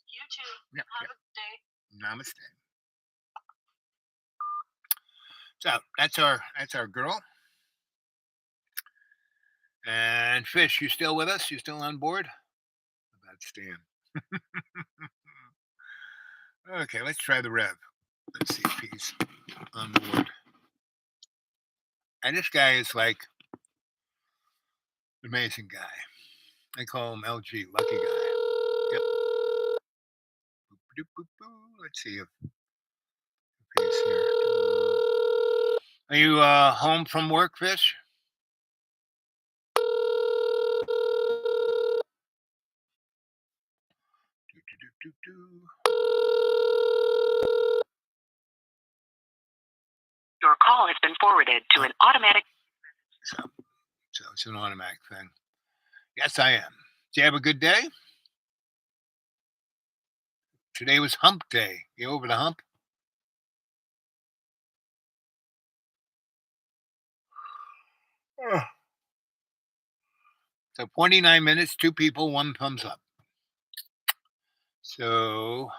You too. Yep, Have yep. a good day. Namaste. So that's our girl. And Fish, you still with us? You still on board? That's Stan. Okay, let's try the Rev. Let's see if he's on board. And this guy is like an amazing guy. I call him LG, lucky guy. Yep. Boop, boop, boop, boop. Let's see if he's here. Are you home from work, Fish? Do, do, do, do, do. Your call has been forwarded to an automatic. So, it's an automatic thing. Yes, I am. Did you have a good day? Today was hump day. You over the hump? Ugh. So 29 minutes, two people, one thumbs up. So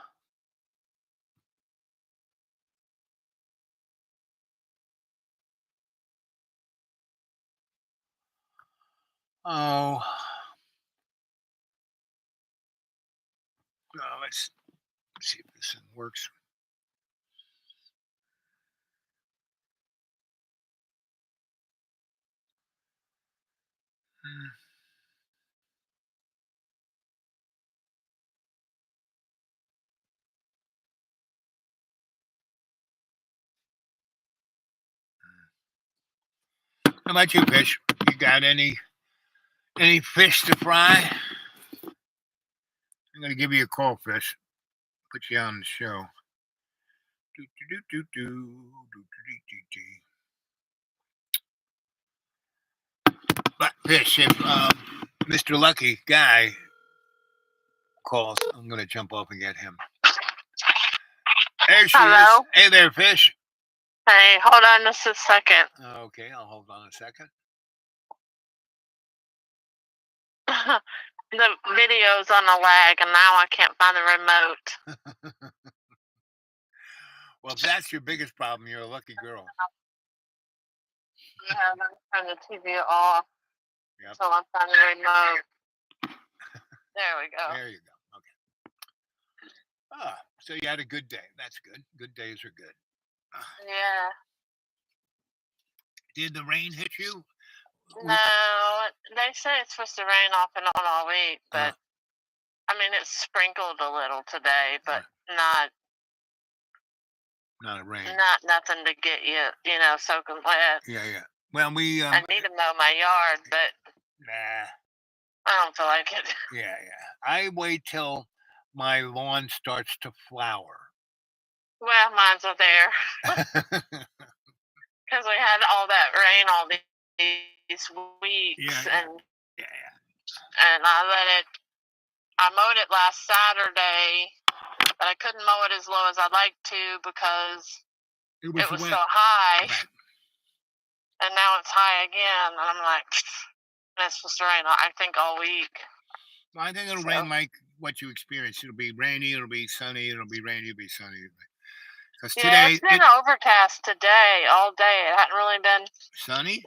oh, let's see if this thing works. Hmm. How about you, Fish? You got any fish to fry? I'm gonna give you a call, Fish. Put you on the show. Do, do, do, do, do, do, do, do, do. But Fish, if Mr. Lucky Guy calls, I'm gonna jump off and get him. There she is. Hello. Hey there, Fish. Hey, hold on just a second. Okay, I'll hold on a second. The video's on a lag, and now I can't find the remote. Well, if that's your biggest problem, you're a lucky girl. Yeah, I'm gonna turn the TV off Yep. until I find the remote. There we go. There you go. Okay. So you had a good day. That's good. Good days are good. Yeah. Did the rain hit you? No, they say it's supposed to rain off and on all week, but I mean it's sprinkled a little today, but not a rain. Not nothing to get you know, soaking wet. Yeah. Well, we I need to mow my yard, but nah. I don't feel like it. Yeah. I wait till my lawn starts to flower. Well, mine's are there because we had all that rain all these weeks, and I mowed it last Saturday, but I couldn't mow it as low as I'd like to because it was so high, and now it's high again, and I'm like, and it's supposed to rain, I think, all week. Well, I think it'll rain like what you experienced. It'll be rainy, it'll be sunny, it'll be rainy, it'll be sunny. Because today it's been overcast today all day. It hadn't really been sunny.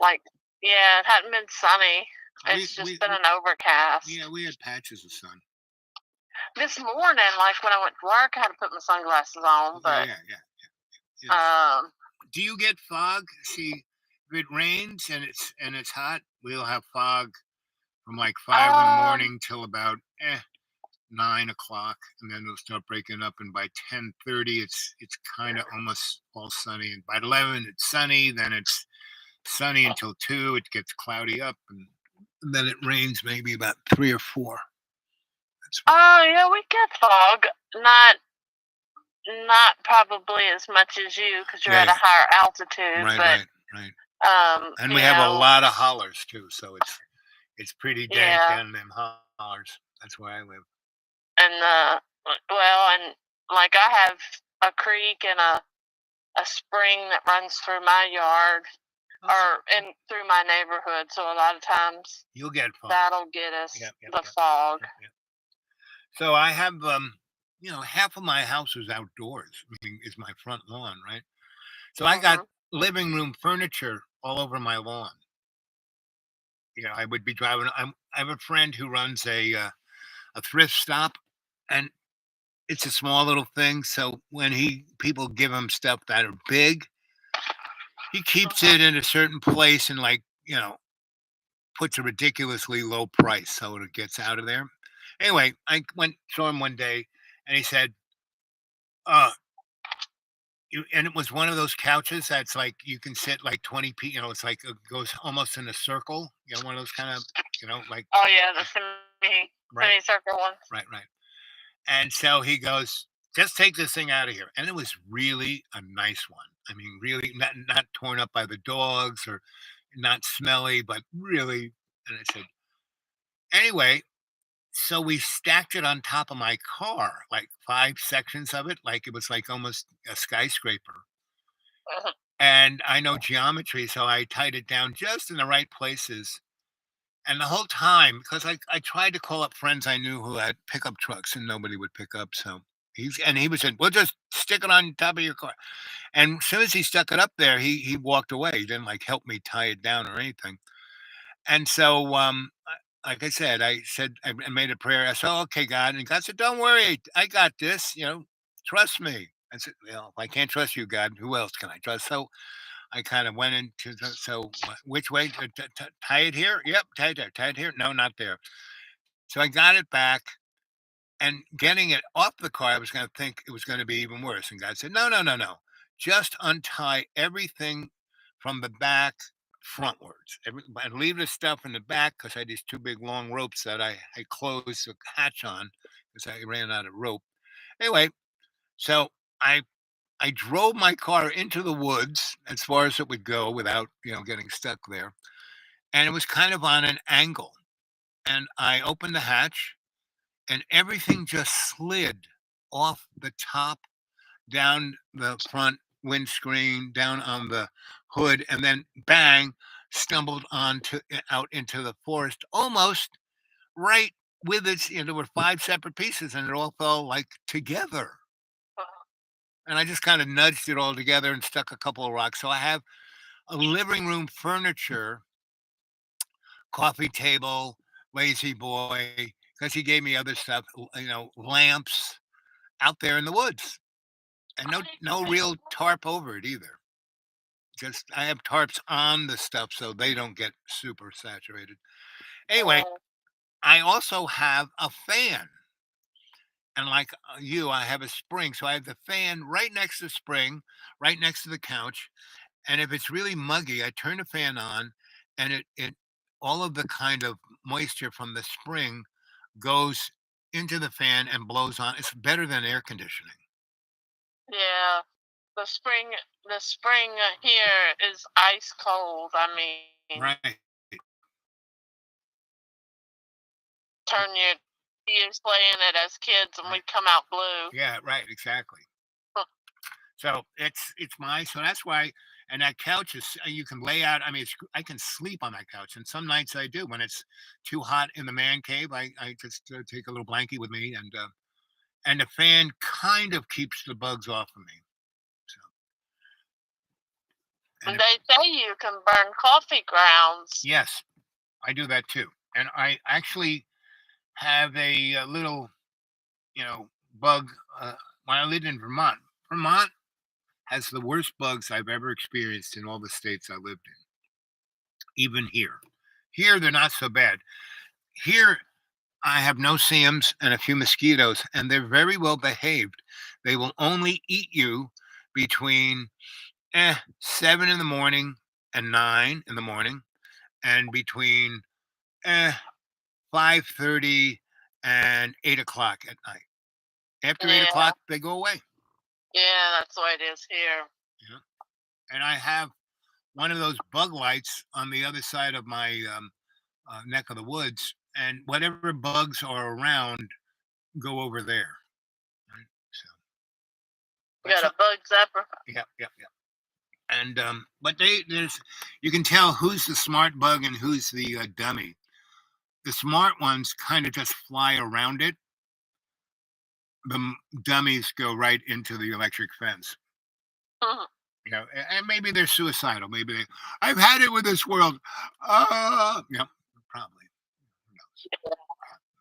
It hadn't been sunny. It's just been an overcast. Yeah, we had patches of sun. This morning, like when I went to work, I had to put my sunglasses on. But yeah. Do you get fog? See, if it rains and it's hot, we'll have fog from like 5 in the morning till about 9 o'clock, and then it'll start breaking up. And by 10:30, it's kind of almost all sunny. And by 11, it's sunny. Then it's sunny until 2. It gets cloudy up, and then it rains maybe about 3 or 4. Yeah, we get fog. Not probably as much as you because you're at a higher altitude. Right. And we have a lot of hollers too, so it's pretty dank down them hollers. That's where I live. And and like I have a creek and a spring that runs through my yard through my neighborhood, so a lot of times you'll get fog. That'll get us the fog. Yep. So I have half of my house is outdoors. I mean, is my front lawn, right? So I got living room furniture all over my lawn. I would be driving. I have a friend who runs a thrift stop, and it's a small little thing. So when people give him stuff that are big, he keeps it in a certain place and puts a ridiculously low price so it gets out of there. Anyway, I saw him one day, and he said, and it was one of those couches that's like you can sit like 20 people. It's like it goes almost in a circle. One of those kind of, like. Oh yeah, the semicircle ones. Right. And so he goes, just take this thing out of here. And it was really a nice one. I mean, really not torn up by the dogs or not smelly, but really. And I said, anyway, so we stacked it on top of my car, like 5 sections of it, like it was like almost a skyscraper. And I know geometry, so I tied it down just in the right places. And the whole time, because I tried to call up friends I knew who had pickup trucks, and nobody would pick up. So he was saying, "Well, just stick it on top of your car." And as soon as he stuck it up there, he walked away. He didn't help me tie it down or anything. And so, like I said, I made a prayer. I said, "Okay, God," and God said, "Don't worry, I got this. Trust me." I said, "Well, if I can't trust you, God, who else can I trust?" So I kind of went into which way to tie it here? Yep, tie it there. Tie it here? No, not there. So I got it back, and getting it off the car, I was going to think it was going to be even worse. And God said, "No. Just untie everything from the back frontwards, and leave the stuff in the back because I had these 2 big long ropes that I closed the hatch on because I ran out of rope." Anyway, so I drove my car into the woods as far as it would go without, getting stuck there. And it was kind of on an angle. And I opened the hatch, and everything just slid off the top, down the front windscreen, down on the hood, and then bang, stumbled out into the forest, almost right with its, there were 5 separate pieces and it all fell, like, together. And I just kinda nudged it all together and stuck a couple of rocks. So I have a living room furniture, coffee table, lazy boy, because he gave me other stuff, lamps out there in the woods, and no real tarp over it either. Just I have tarps on the stuff so they don't get super saturated. Anyway, I also have a fan, and like you, I have a spring. So I have the fan right next to the spring, right next to the couch. And if it's really muggy, I turn the fan on, and it all of the kind of moisture from the spring goes into the fan and blows on. It's better than air conditioning. Yeah. The spring here is ice cold. I mean, Right. turn your we used to play in it as kids and we'd come out blue. Yeah, right, exactly. So it's my so that's why, and that couch is you can lay out. I mean, I can sleep on that couch, and some nights I do when it's too hot in the man cave. I just take a little blanket with me, and the fan kind of keeps the bugs off of me. So and They say you can burn coffee grounds. yes, I do that too, and I actually have a little bug. When I lived in Vermont, Vermont has the worst bugs I've ever experienced in all the states I lived in. Even here. Here, they're not so bad. Here, I have no SIEMs and a few mosquitoes, and they're very well behaved. They will only eat you between 7 in the morning and 9 in the morning, and between 5:30 and 8 o'clock at night. After 8 o'clock, they go away. Yeah, that's the way it is here. Yeah. And I have one of those bug lights on the other side of my neck of the woods, and whatever bugs are around go over there. Right? So, You got a bug zapper? yeah, yeah, yeah. And but there's you can tell who's the smart bug and who's the dummy. The smart ones kind of just fly around it. The dummies go right into the electric fence. Mhm. And maybe they're suicidal. Maybe I've had it with this world. Yeah, probably. Who knows?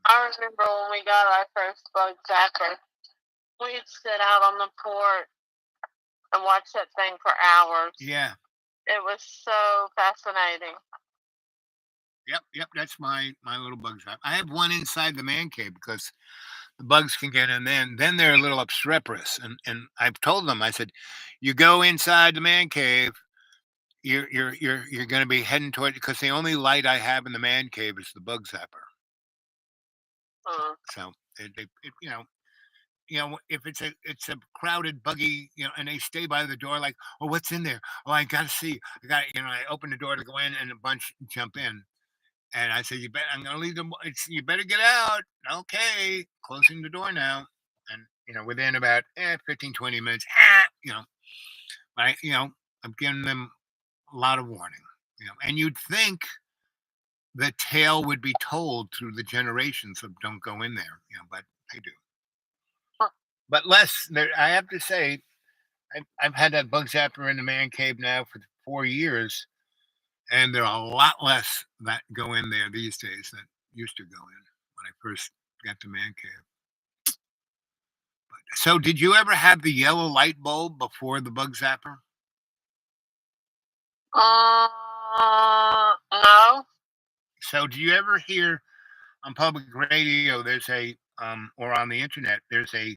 I remember when we got our first bug zapper, we'd sit out on the porch and watch that thing for hours. Yeah. It was so fascinating. Yep. That's my little bug trap. I have one inside the man cave because the bugs can get in. Then they're a little obstreperous, and I've told them. I said, you go inside the man cave, you're going to be heading toward because the only light I have in the man cave is the bug zapper. So if it's a crowded buggy, and they stay by the door like, oh, what's in there? Oh, I got to see. I open the door to go in, and a bunch jump in. And I said, I'm going to leave them. You better get out. Okay. Closing the door now. And, within about 15, 20 minutes, I'm giving them a lot of warning, and you'd think the tale would be told through the generations of don't go in there, but they do. But I have to say, I've had that bug zapper in the man cave now for 4 years, and there are a lot less that go in there these days that used to go in when I first got to man cave. So, did you ever have the yellow light bulb before the bug zapper? No. So, do you ever hear on public radio? There's or on the internet, there's a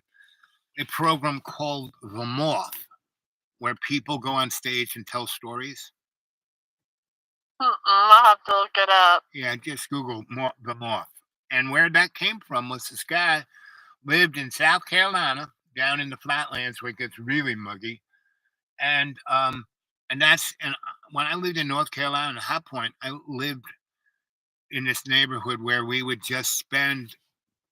program called The Moth, where people go on stage and tell stories. I'll have to look it up. Yeah, just Google The Moth. And where that came from was this guy lived in South Carolina, down in the flatlands where it gets really muggy. And when I lived in North Carolina, High Point, I lived in this neighborhood where we would just spend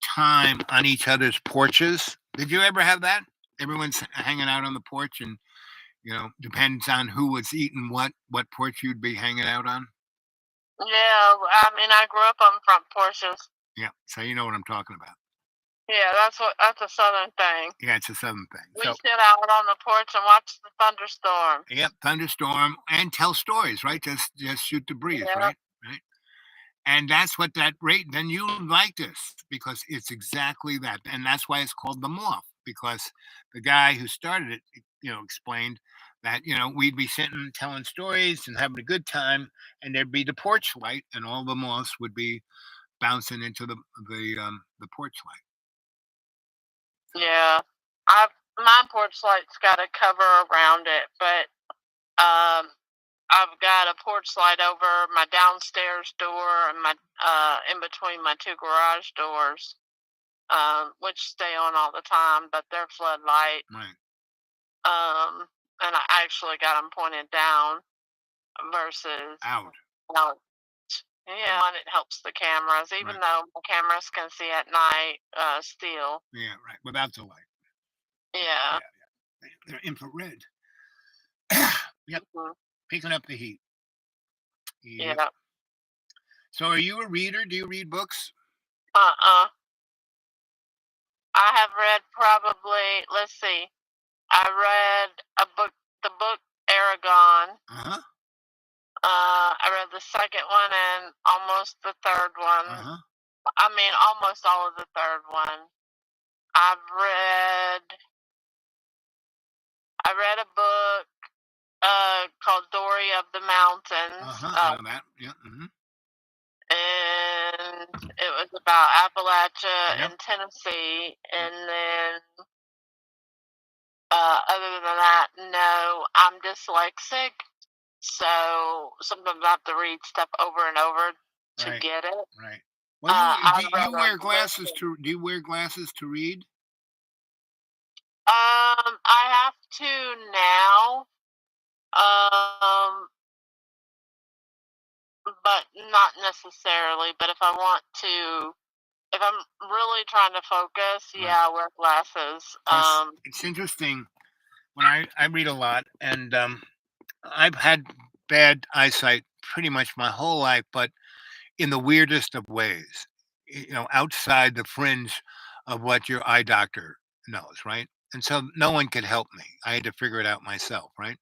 time on each other's porches. Did you ever have that? Everyone's hanging out on the porch, and depends on who was eating what porch you'd be hanging out on. Yeah, I mean, I grew up on front porches. Yeah. So you know what I'm talking about. Yeah, that's a southern thing. Yeah, it's a southern thing. We So sit out on the porch and watch the thunderstorm. yep, thunderstorm and tell stories, right? Just shoot the breeze, Yeah. right? Right. And that's what that rate. Then you like this because it's exactly that, and that's why it's called the moth, because the guy who started it, explained that we'd be sitting telling stories and having a good time, and there'd be the porch light, and all the moths would be bouncing into the porch light. Yeah. My porch light's got a cover around it, but I've got a porch light over my downstairs door and my in between my two garage doors, which stay on all the time, but they're floodlight. Right. And I actually got them pointed down versus Out. out. Yeah, and it helps the cameras, even Right. though my cameras can see at night, still. Yeah. Right. Without the light. Yeah. They're infrared. Yep. Mhm. Picking up the heat. Yep. Yeah. So are you a reader? Do you read books? Uh-uh. I have read probably, let's see, I read the book Aragon. Uh-huh. I read the second one and almost the third one. Uh-huh. I mean, almost all of the third one. I read a book called Dory of the Mountains. Uh-huh. I know that. Yeah. Mm-hmm. And it was about Appalachia Yep. and Tennessee. And then, other than that, no, I'm dyslexic, so sometimes I have to read stuff over and over to Right. get it. Right. Well, I'd do you rather wear glasses listen. do you wear glasses to read? I have to now, but not necessarily. But if I'm really trying to focus, Right. yeah, I wear glasses. It's interesting when I read a lot, and I've had bad eyesight pretty much my whole life, but in the weirdest of ways, outside the fringe of what your eye doctor knows, right? And so no one could help me. I had to figure it out myself, right?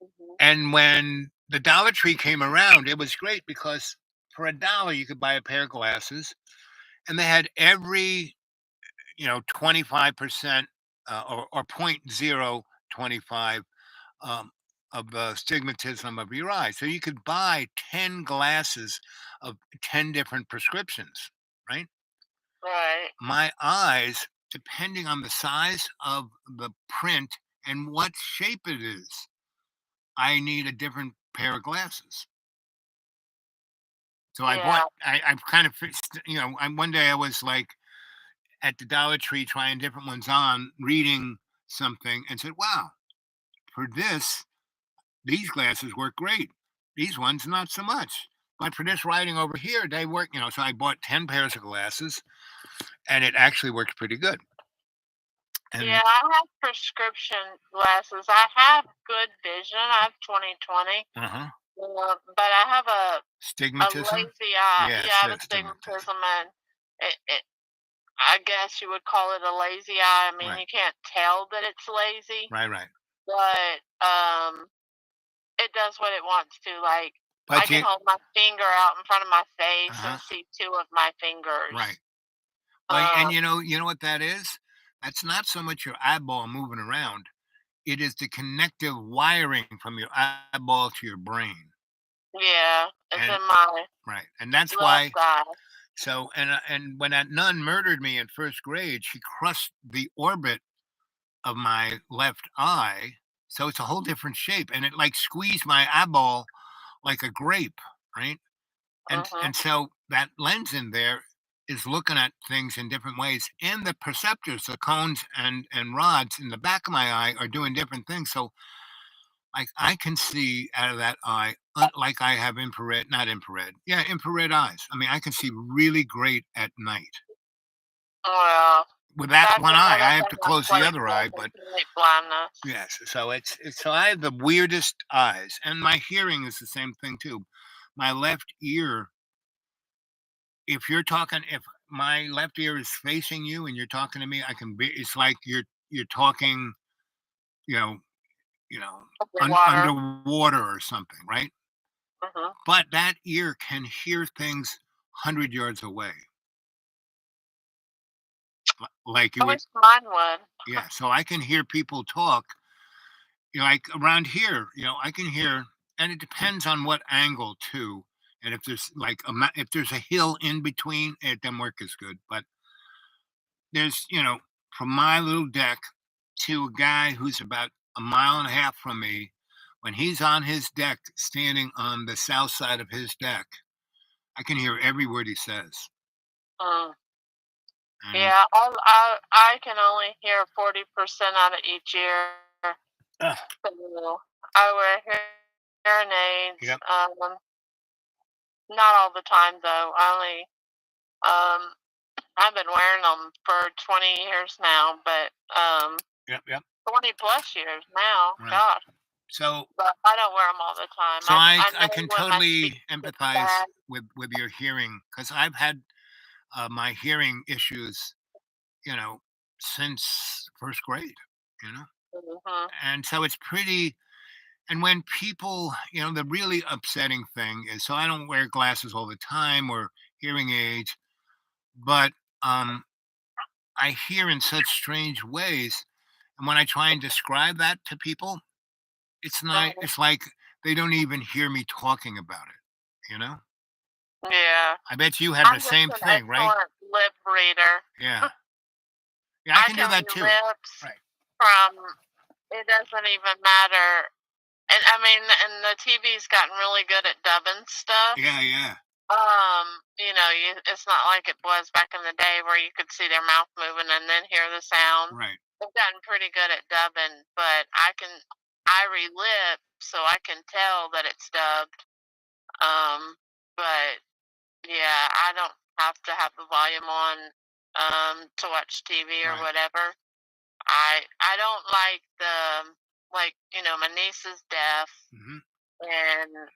Mhm. And when the Dollar Tree came around, it was great because for $1 you could buy a pair of glasses, and they had every 25% or 0.025 um, of the stigmatism of your eye. So you could buy 10 glasses of 10 different prescriptions, right? Right. My eyes, depending on the size of the print and what shape it is, I need a different pair of glasses. So Yeah. I've kind of fixed, one day I was like at the Dollar Tree trying different ones on, reading something, and said, wow, for this, these glasses work great. These ones, not so much. But for this writing over here, they work, so I bought 10 pairs of glasses and it actually works pretty good. And Yeah, I have prescription glasses. I have good vision. I have 20/20. uh-huh. But I have a Stigmatism? lazy eye. Yes, Yeah, I have yes, astigmatism, and I guess you would call it a lazy eye. I mean, Right. you can't tell that it's lazy, Right. but it does what it wants to. Like, I But can hold my finger out in front of my face uh-huh. and see two of my fingers. Right. Well, and Um, you know what that is? That's not so much your eyeball moving around. It is the connective wiring from your eyeball to your brain. yeah, it's And in my right. And that's left why eye. so and when that nun murdered me in first grade, she crushed the orbit of my left eye. So it's a whole different shape. And it like squeezed my eyeball like a grape, right? And Mhm. and so that lens in there is looking at things in different ways. And the perceptors, the cones and rods in the back of my eye are doing different things. So like I can see out of that eye, like I have infrared, not infrared, yeah, infrared eyes. I mean, I can see really great at night Well, with that that's one eye. another I have thing to I'm close the plagued other eye, with but is night blindness. yes. So it's so I have the weirdest eyes, and my hearing is the same thing too. My left ear if you're talking, if my left ear is facing you and you're talking to me, I can be. It's like you're talking, you know, Underwater. underwater or something, right? Hmm. But that ear can hear things 100 yards away, like you I would. wish mine would. Yeah, so I can hear people talk, like around here. I can hear, and it depends on what angle too. And if there's like if there's a hill in between, it doesn't work as good. But there's, from my little deck to a guy who's about a mile and a half from me, when he's on his deck, standing on the south side of his deck, I can hear every word he says. Mm. And Yeah, I can only hear 40% out of each ear. uh, So I wear hearing aids. yep, Not all the time though. Um, I've been wearing them for 20 years now, but yep, 20 plus years now. right. Gosh, So but I don't wear them all the time. so I I I know can when my speech totally gets empathize bad. with your hearing, because I've had my hearing issues, you know, since first grade. You know, Hmm. and so it's pretty. And when people, the really upsetting thing is, so I don't wear glasses all the time or hearing aids, but um, I hear in such strange ways. And when I try and describe that to people, it's not, Hmm. it's like they don't even hear me talking about it, you know? Yeah, I bet you have the I'm just same an thing, right? excellent lip reader. Yeah. Yeah, I I can do can that read too. lips Right. from. It doesn't even matter. And I mean, and the TV's gotten really good at dubbing stuff. Yeah, yeah. It's not like it was back in the day where you could see their mouth moving and then hear the sound. Right. They've gotten pretty good at dubbing, but I read lip, so I can tell that it's dubbed. But yeah, I don't have to have the volume on to watch TV or Right. whatever. I don't like my niece is deaf, Hmm. and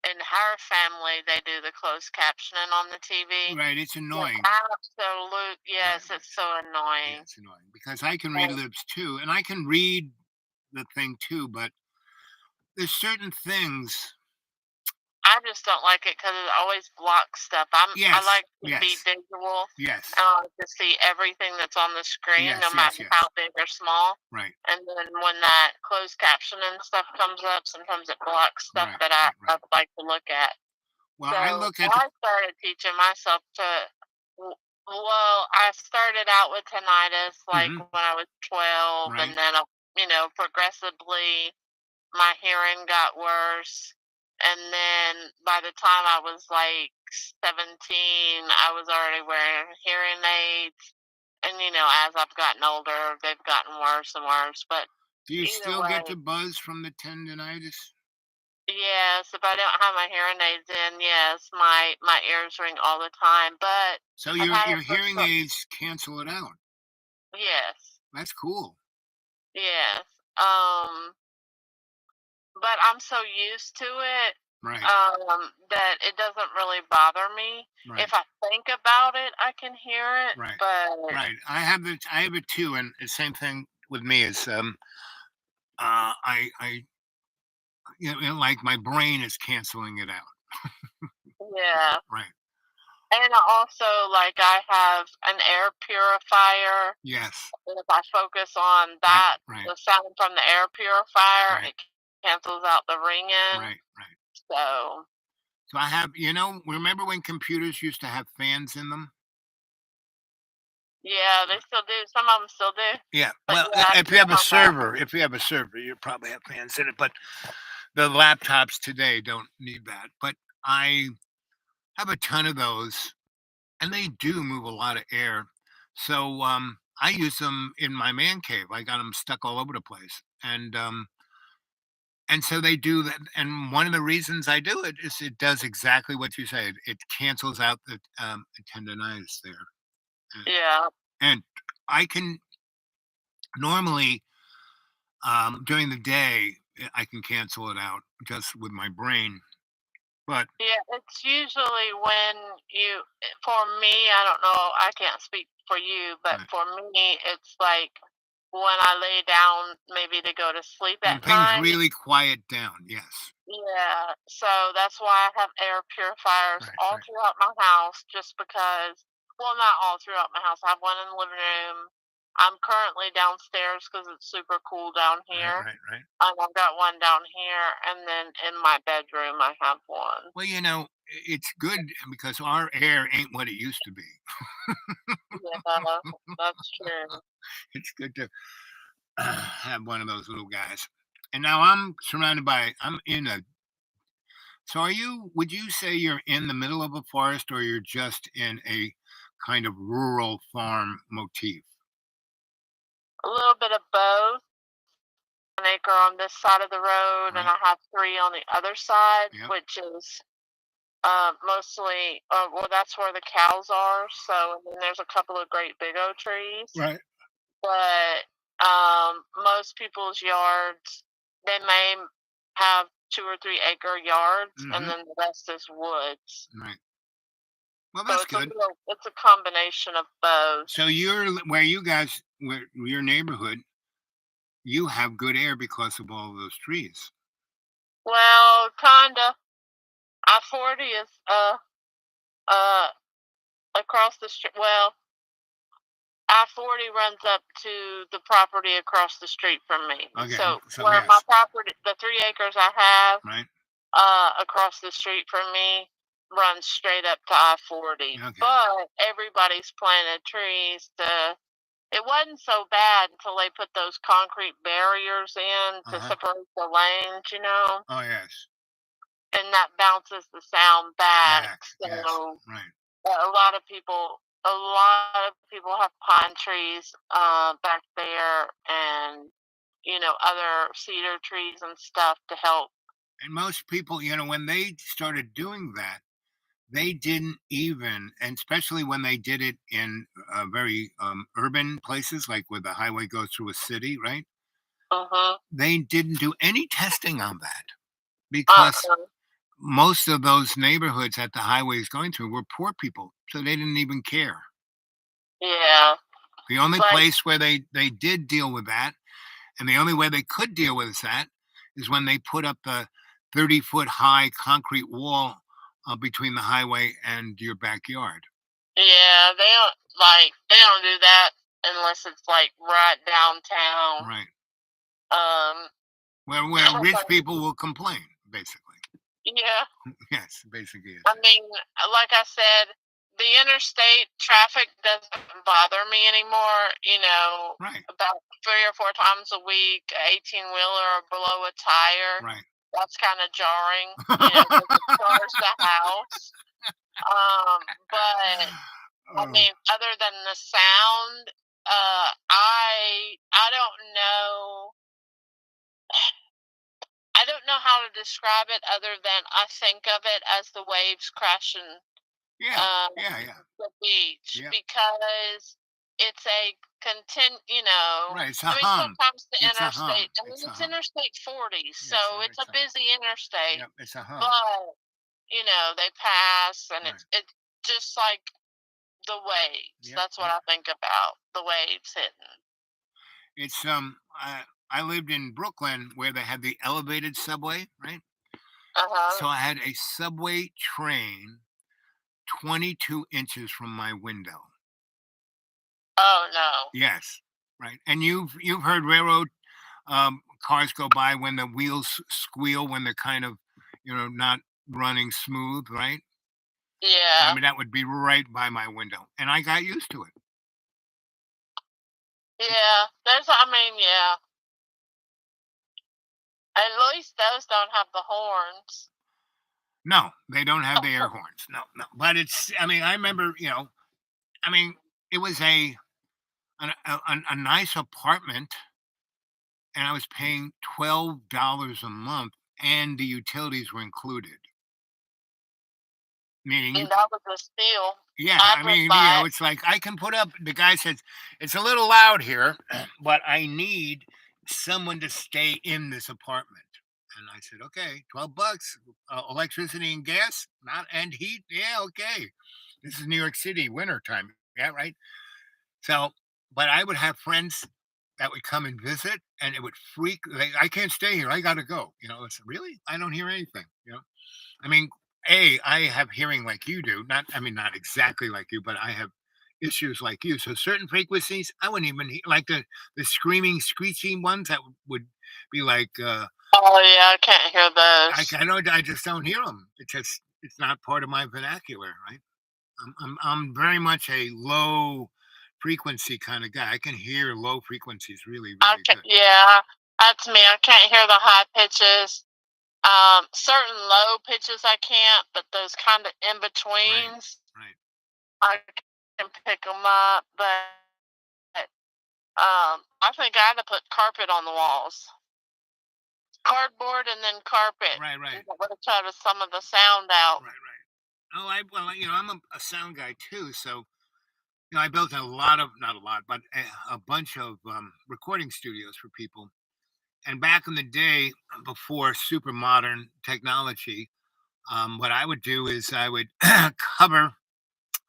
in her family they do the closed captioning on the TV. Right. It's It's annoying. absolute, Right, yes, right. it's so Yeah, annoying. it's annoying because I can read And lips too, and I can read the thing too, but there's certain things. I just don't like it because it always blocks stuff. I Yes, like to be yes, visual. yes, I like to see everything that's on the screen, no yes, yes, matter yes. how big or small. Right, And then when that closed captioning stuff comes up, sometimes it blocks stuff right, that right, I right. would like to look at. Well, I So look at the. I started teaching myself well, I started out with tinnitus like Hmm. when I was 12, and Right. then, progressively my hearing got worse. And then by the time I was like 17, I was already wearing hearing aids. And, as I've gotten older, they've gotten worse and worse. But Do you either still get way, the buzz from the tendonitis? yes, if I don't have my hearing aids in, yes, my ears ring all the time. But So I've your had it your for hearing so aids cancel it out. yes, That's cool. yes. Um, but I'm so used to it Right, that it doesn't really bother me. right, If I think about it, I can hear it, right, but right. I have it too, and the same thing with me is I like my brain is canceling it out. yeah. Right. And also, like, I have an air purifier, Yes. and if I focus on Right. that, Right. the sound from the air purifier, Right. it cancels out the ringing. Right. Right. So, So I have, remember when computers used to have fans in them? yeah, they still do. Some of them still do. Yeah. But Well, yeah, I if see you have them a on that. server, you probably have fans in it. But the laptops today don't need that. But I have a ton of those, and they do move a lot of air. So I use them in my man cave. I got them stuck all over the place, and so they do that. And one of the reasons I do it is it does exactly what you say. It cancels out the tendonitis there. Uh, Yeah. And I can normally, during the day, I can cancel it out just with my brain. But Yeah, it's usually when for me, I don't know, I can't speak for you, but right, for me, it's like when I lay down maybe to go to sleep when at things night. really quiet down, yes. Yeah, so that's why I have air purifiers Right, all right, throughout my house, just because, well, not all throughout my house. I have one in the living room. I'm currently downstairs because it's super cool down right, here. right, right. I've got one down here, and then in my bedroom, I have one. Well, it's good because our air ain't what it used to be. Yeah, that's true. It's good to have one of those little guys. And now I'm in a, so would you say you're in the middle of a forest or you're just in a kind of rural farm motif? A little bit of both. An acre on this side of the road, and Right? I have 3 on the other side, Yep. which is mostly, well, that's where the cows are. So, and then there's a couple of great big oak trees. Right. But most people's yards, they may have 2 or 3 acre yards, and Hmm. then the rest is woods. Right. Well, So that's good. it's a combination of both. So where your neighborhood, you have good air because of all those trees. Well, kinda. I-40 is uh across the street. Well, I-40 runs up to the property across the street from me. Okay. So So where my yes. property, the 3 acres I have Right. across the street from me, runs straight up to I-40. Okay. But everybody's planted trees to. It wasn't so bad until they put those concrete barriers in to Uh-huh. separate the lanes, Oh yes. and that bounces the sound back. Back. Yes. So Right. a lot of people have pine trees back there, and other cedar trees and stuff to help. And most people, when they started doing that, they didn't even, and especially when they did it in very urban places, like where the highway goes through a city, right? Uh-huh. They didn't do any testing on that because Uh-uh. most of those neighborhoods that the highway is going through were poor people, so they didn't even care. Yeah. The only Like, place where they did deal with that, and the only way they could deal with that, is when they put up the 30-foot high concrete wall between the highway and your backyard. yeah, they don't do that unless it's like right downtown. Right. Um, Where rich people will complain, basically. yeah. Yes, basically. I mean, like I said, the interstate traffic doesn't bother me anymore. Right. About 3 or 4 times a week, 18-wheeler or below a tire. Right. That's kind of jarring. 'Cause it jars the house. But I Oh, mean, other than the sound, I don't know. I don't know how to describe it other than I think of it as the waves crashing yeah, yeah. the beach, Yeah. because it's a Right. It's a I mean, hum. sometimes the It's a hum. interstate, I mean, It's a it's hum. Interstate 40, so Yes, it's it's a a, busy interstate, yep, it's a hum. but, they pass, and Right. it's just like the waves. Yep, That's what yep. I think about, the waves hitting. It's I lived in Brooklyn where they had the elevated subway, right? Uh-huh. So I had a subway train 22 inches from my window. Oh, no. Yes, right. And you've heard railroad cars go by when the wheels squeal when they're kind of not running smooth, right? I Yeah. mean that would be right by my window, and I got used to it. Yeah. Yeah. At least those don't have the horns. No, they don't have the air horns. No, no. But I remember, it was a nice apartment, and I was paying $12 a month, and the utilities were included. Meaning, And that was a steal. yeah, I I would mean, buy it. it's like I can put up. The guy says it's a little loud here, but I need someone to stay in this apartment. And I said, okay, $12, electricity and gas, not and heat. Yeah, okay. This is New York City, winter time. Yeah, right. So, but I would have friends that would come and visit, and it would freak. I can't stay here. I got to go. It's really. I don't hear anything. I mean, I have hearing like you do. Not, I mean, not exactly like you, but I have issues like you. So certain frequencies, I wouldn't even like the screaming, screechy ones that would be like. Oh yeah, I can't hear I, those. I know I just don't hear them. It's not part of my vernacular, right? I'm very much a low frequency kind of guy. I can hear low frequencies really, I really can, good. yeah, that's me. I can't hear the high pitches. Certain low pitches I can't, but those kind of in Right, betweens, right. I can pick them up. But I think I had to put carpet on the walls, cardboard, and then carpet. Right, right, That would have shut some of the sound out. right, right. Oh, well, I'm a sound guy too, so I built a lot of, not a lot, but a bunch of recording studios for people. And back in the day, before super modern technology, what I would do is I would cover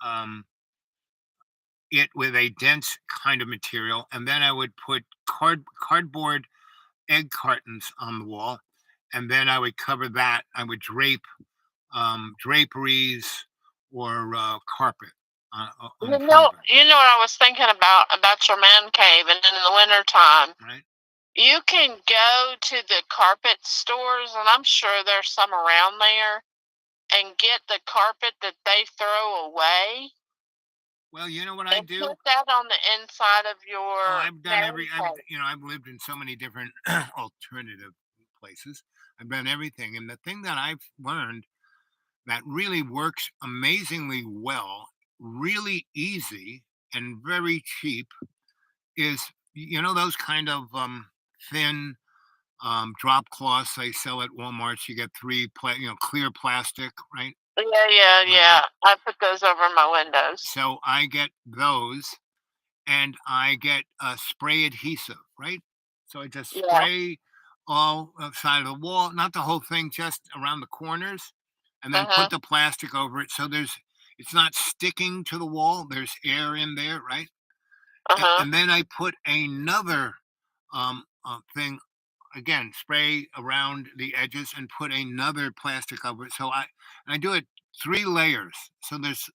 um, it with a dense kind of material, and then I would put cardboard egg cartons on the wall, and then I would cover that. I would drape draperies or carpet on You in front know, of it. you know what I was thinking about your man cave, and in the wintertime. Right? You can go to the carpet stores, and I'm sure there's some around there, and get the carpet that they throw away Well, you know what I and do? put that on the inside of Oh, your I've done man cave. I've lived in so many different alternative places. I've done everything, and the thing that I've learned that really works amazingly well, really easy, and very cheap is those kind of thin drop cloths they sell at Walmart. You get three, clear plastic, right? Yeah, yeah, Right, right. yeah. I put those over my windows. So I get those, and I get spray adhesive, right? So I just Yeah. spray all side of the wall, not the whole thing, just around the corners, and then Uh-huh. put the plastic over it. So it's not sticking to the wall. There's air in there, right? Uh-huh. And then I put another thing again, spray around the edges and put another plastic over it. So I do it 3 layers. So there's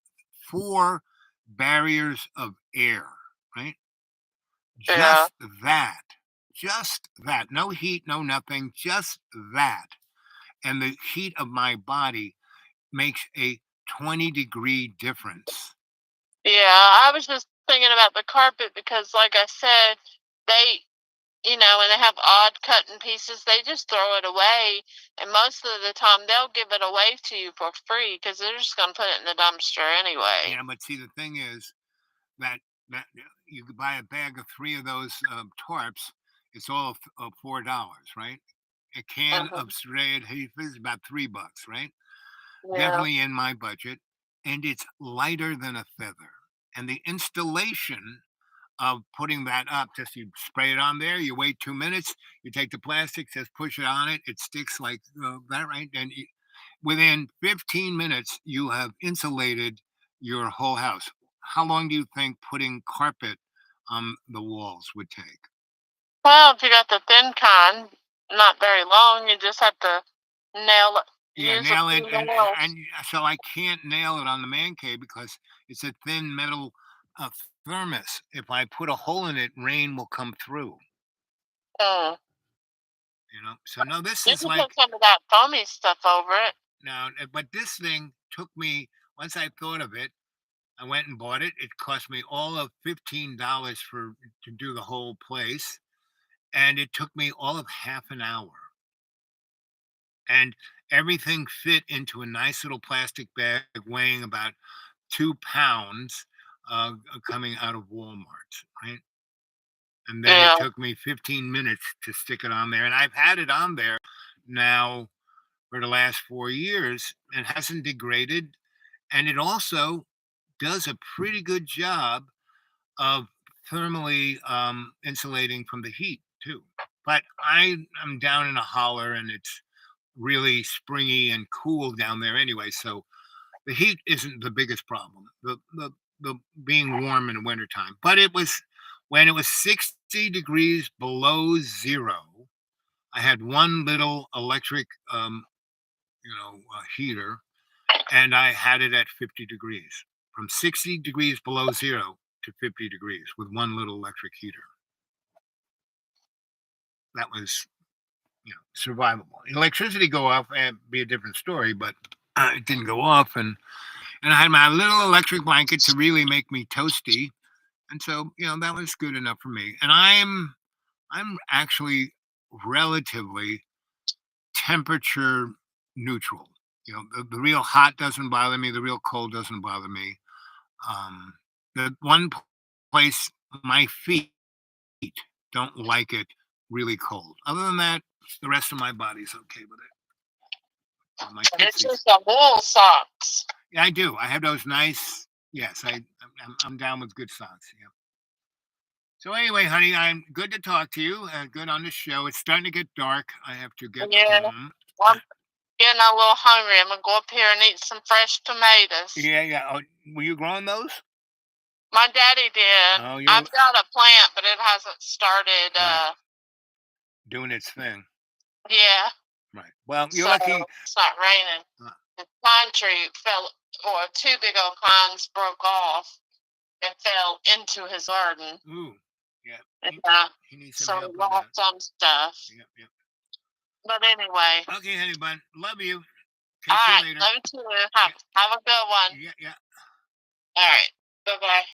4 barriers of air, right? Yeah. Just that. Just that. No heat, no nothing. Just that. And the heat of my body makes a 20-degree difference. Yeah. I was just thinking about the carpet because like I said, they when they have odd cutting pieces, they just throw it away. And most of the time, they'll give it away to you for free because they're just going to put it in the dumpster anyway. Yeah, but see, the thing is that you could buy a bag of 3 of those tarps. It's all $4, right? A can Uh-huh. of spray adhesive is about $3, right? Yeah. Definitely in my budget, and it's lighter than a feather. And the installation of putting that up, just you spray it on there, you wait 2 minutes, you take the plastic, just push it on it, it sticks like that, right? And within 15 minutes, you have insulated your whole house. How long do you think putting carpet on the walls would take? Well, if you got the thin kind, not very long. You just have to nail it. Yeah, Use a nail it, few and nails. so I can't nail it on the man cave because it's a thin metal uh, thermos. If I put a hole in it, rain will come through. Mm. So no, this You is can like put some of that foamy stuff over it. now, but this thing took me. Once I thought of it, I went and bought it. It cost me all of $15 for to do the whole place, and it took me all of half an hour. And everything fit into a nice little plastic bag weighing about 2 pounds, coming out of Walmart, right? And then it Yeah. took me 15 minutes to stick it on there, and I've had it on there now for the last 4 years and hasn't degraded. And it also does a pretty good job of thermally insulating from the heat too. But I'm down in a holler, and it's really springy and cool down there anyway. So the heat isn't the biggest problem. The being warm in the wintertime. But it was when it was 60 degrees below zero. I had one little electric, heater, and I had it at 50 degrees, from 60 degrees below zero to 50 degrees with one little electric heater. That was, survivable. Electricity go off and be a different story, but it didn't go off, and I had my little electric blanket to really make me toasty, and so that was good enough for me. And I'm actually relatively temperature neutral. The real hot doesn't bother me. The real cold doesn't bother me. The one place my feet don't like it really cold. Other than that, the rest of my body's okay with it. My It's just the wool socks. Yeah, I do. I have those nice. Yes, I'm down with good socks. Yeah. So anyway, honey, I'm good to talk to you. Good on the show. It's starting to get dark. I have to get home. I'm getting a little hungry. I'm gonna go up here and eat some fresh tomatoes. Yeah. Oh, were you growing those? My daddy did. Oh, I've got a plant, but it hasn't started doing its thing. Yeah. Right. Well, you're lucky. It's not raining. The pine tree fell, or two big old pines broke off and fell into his garden. Ooh, yeah. He needs some so help with lost that. some stuff. Yep. But anyway. Okay, honey bun. Love you. All Catch right. you later. Love you too. Have a good one. Yeah. All right. Bye-bye.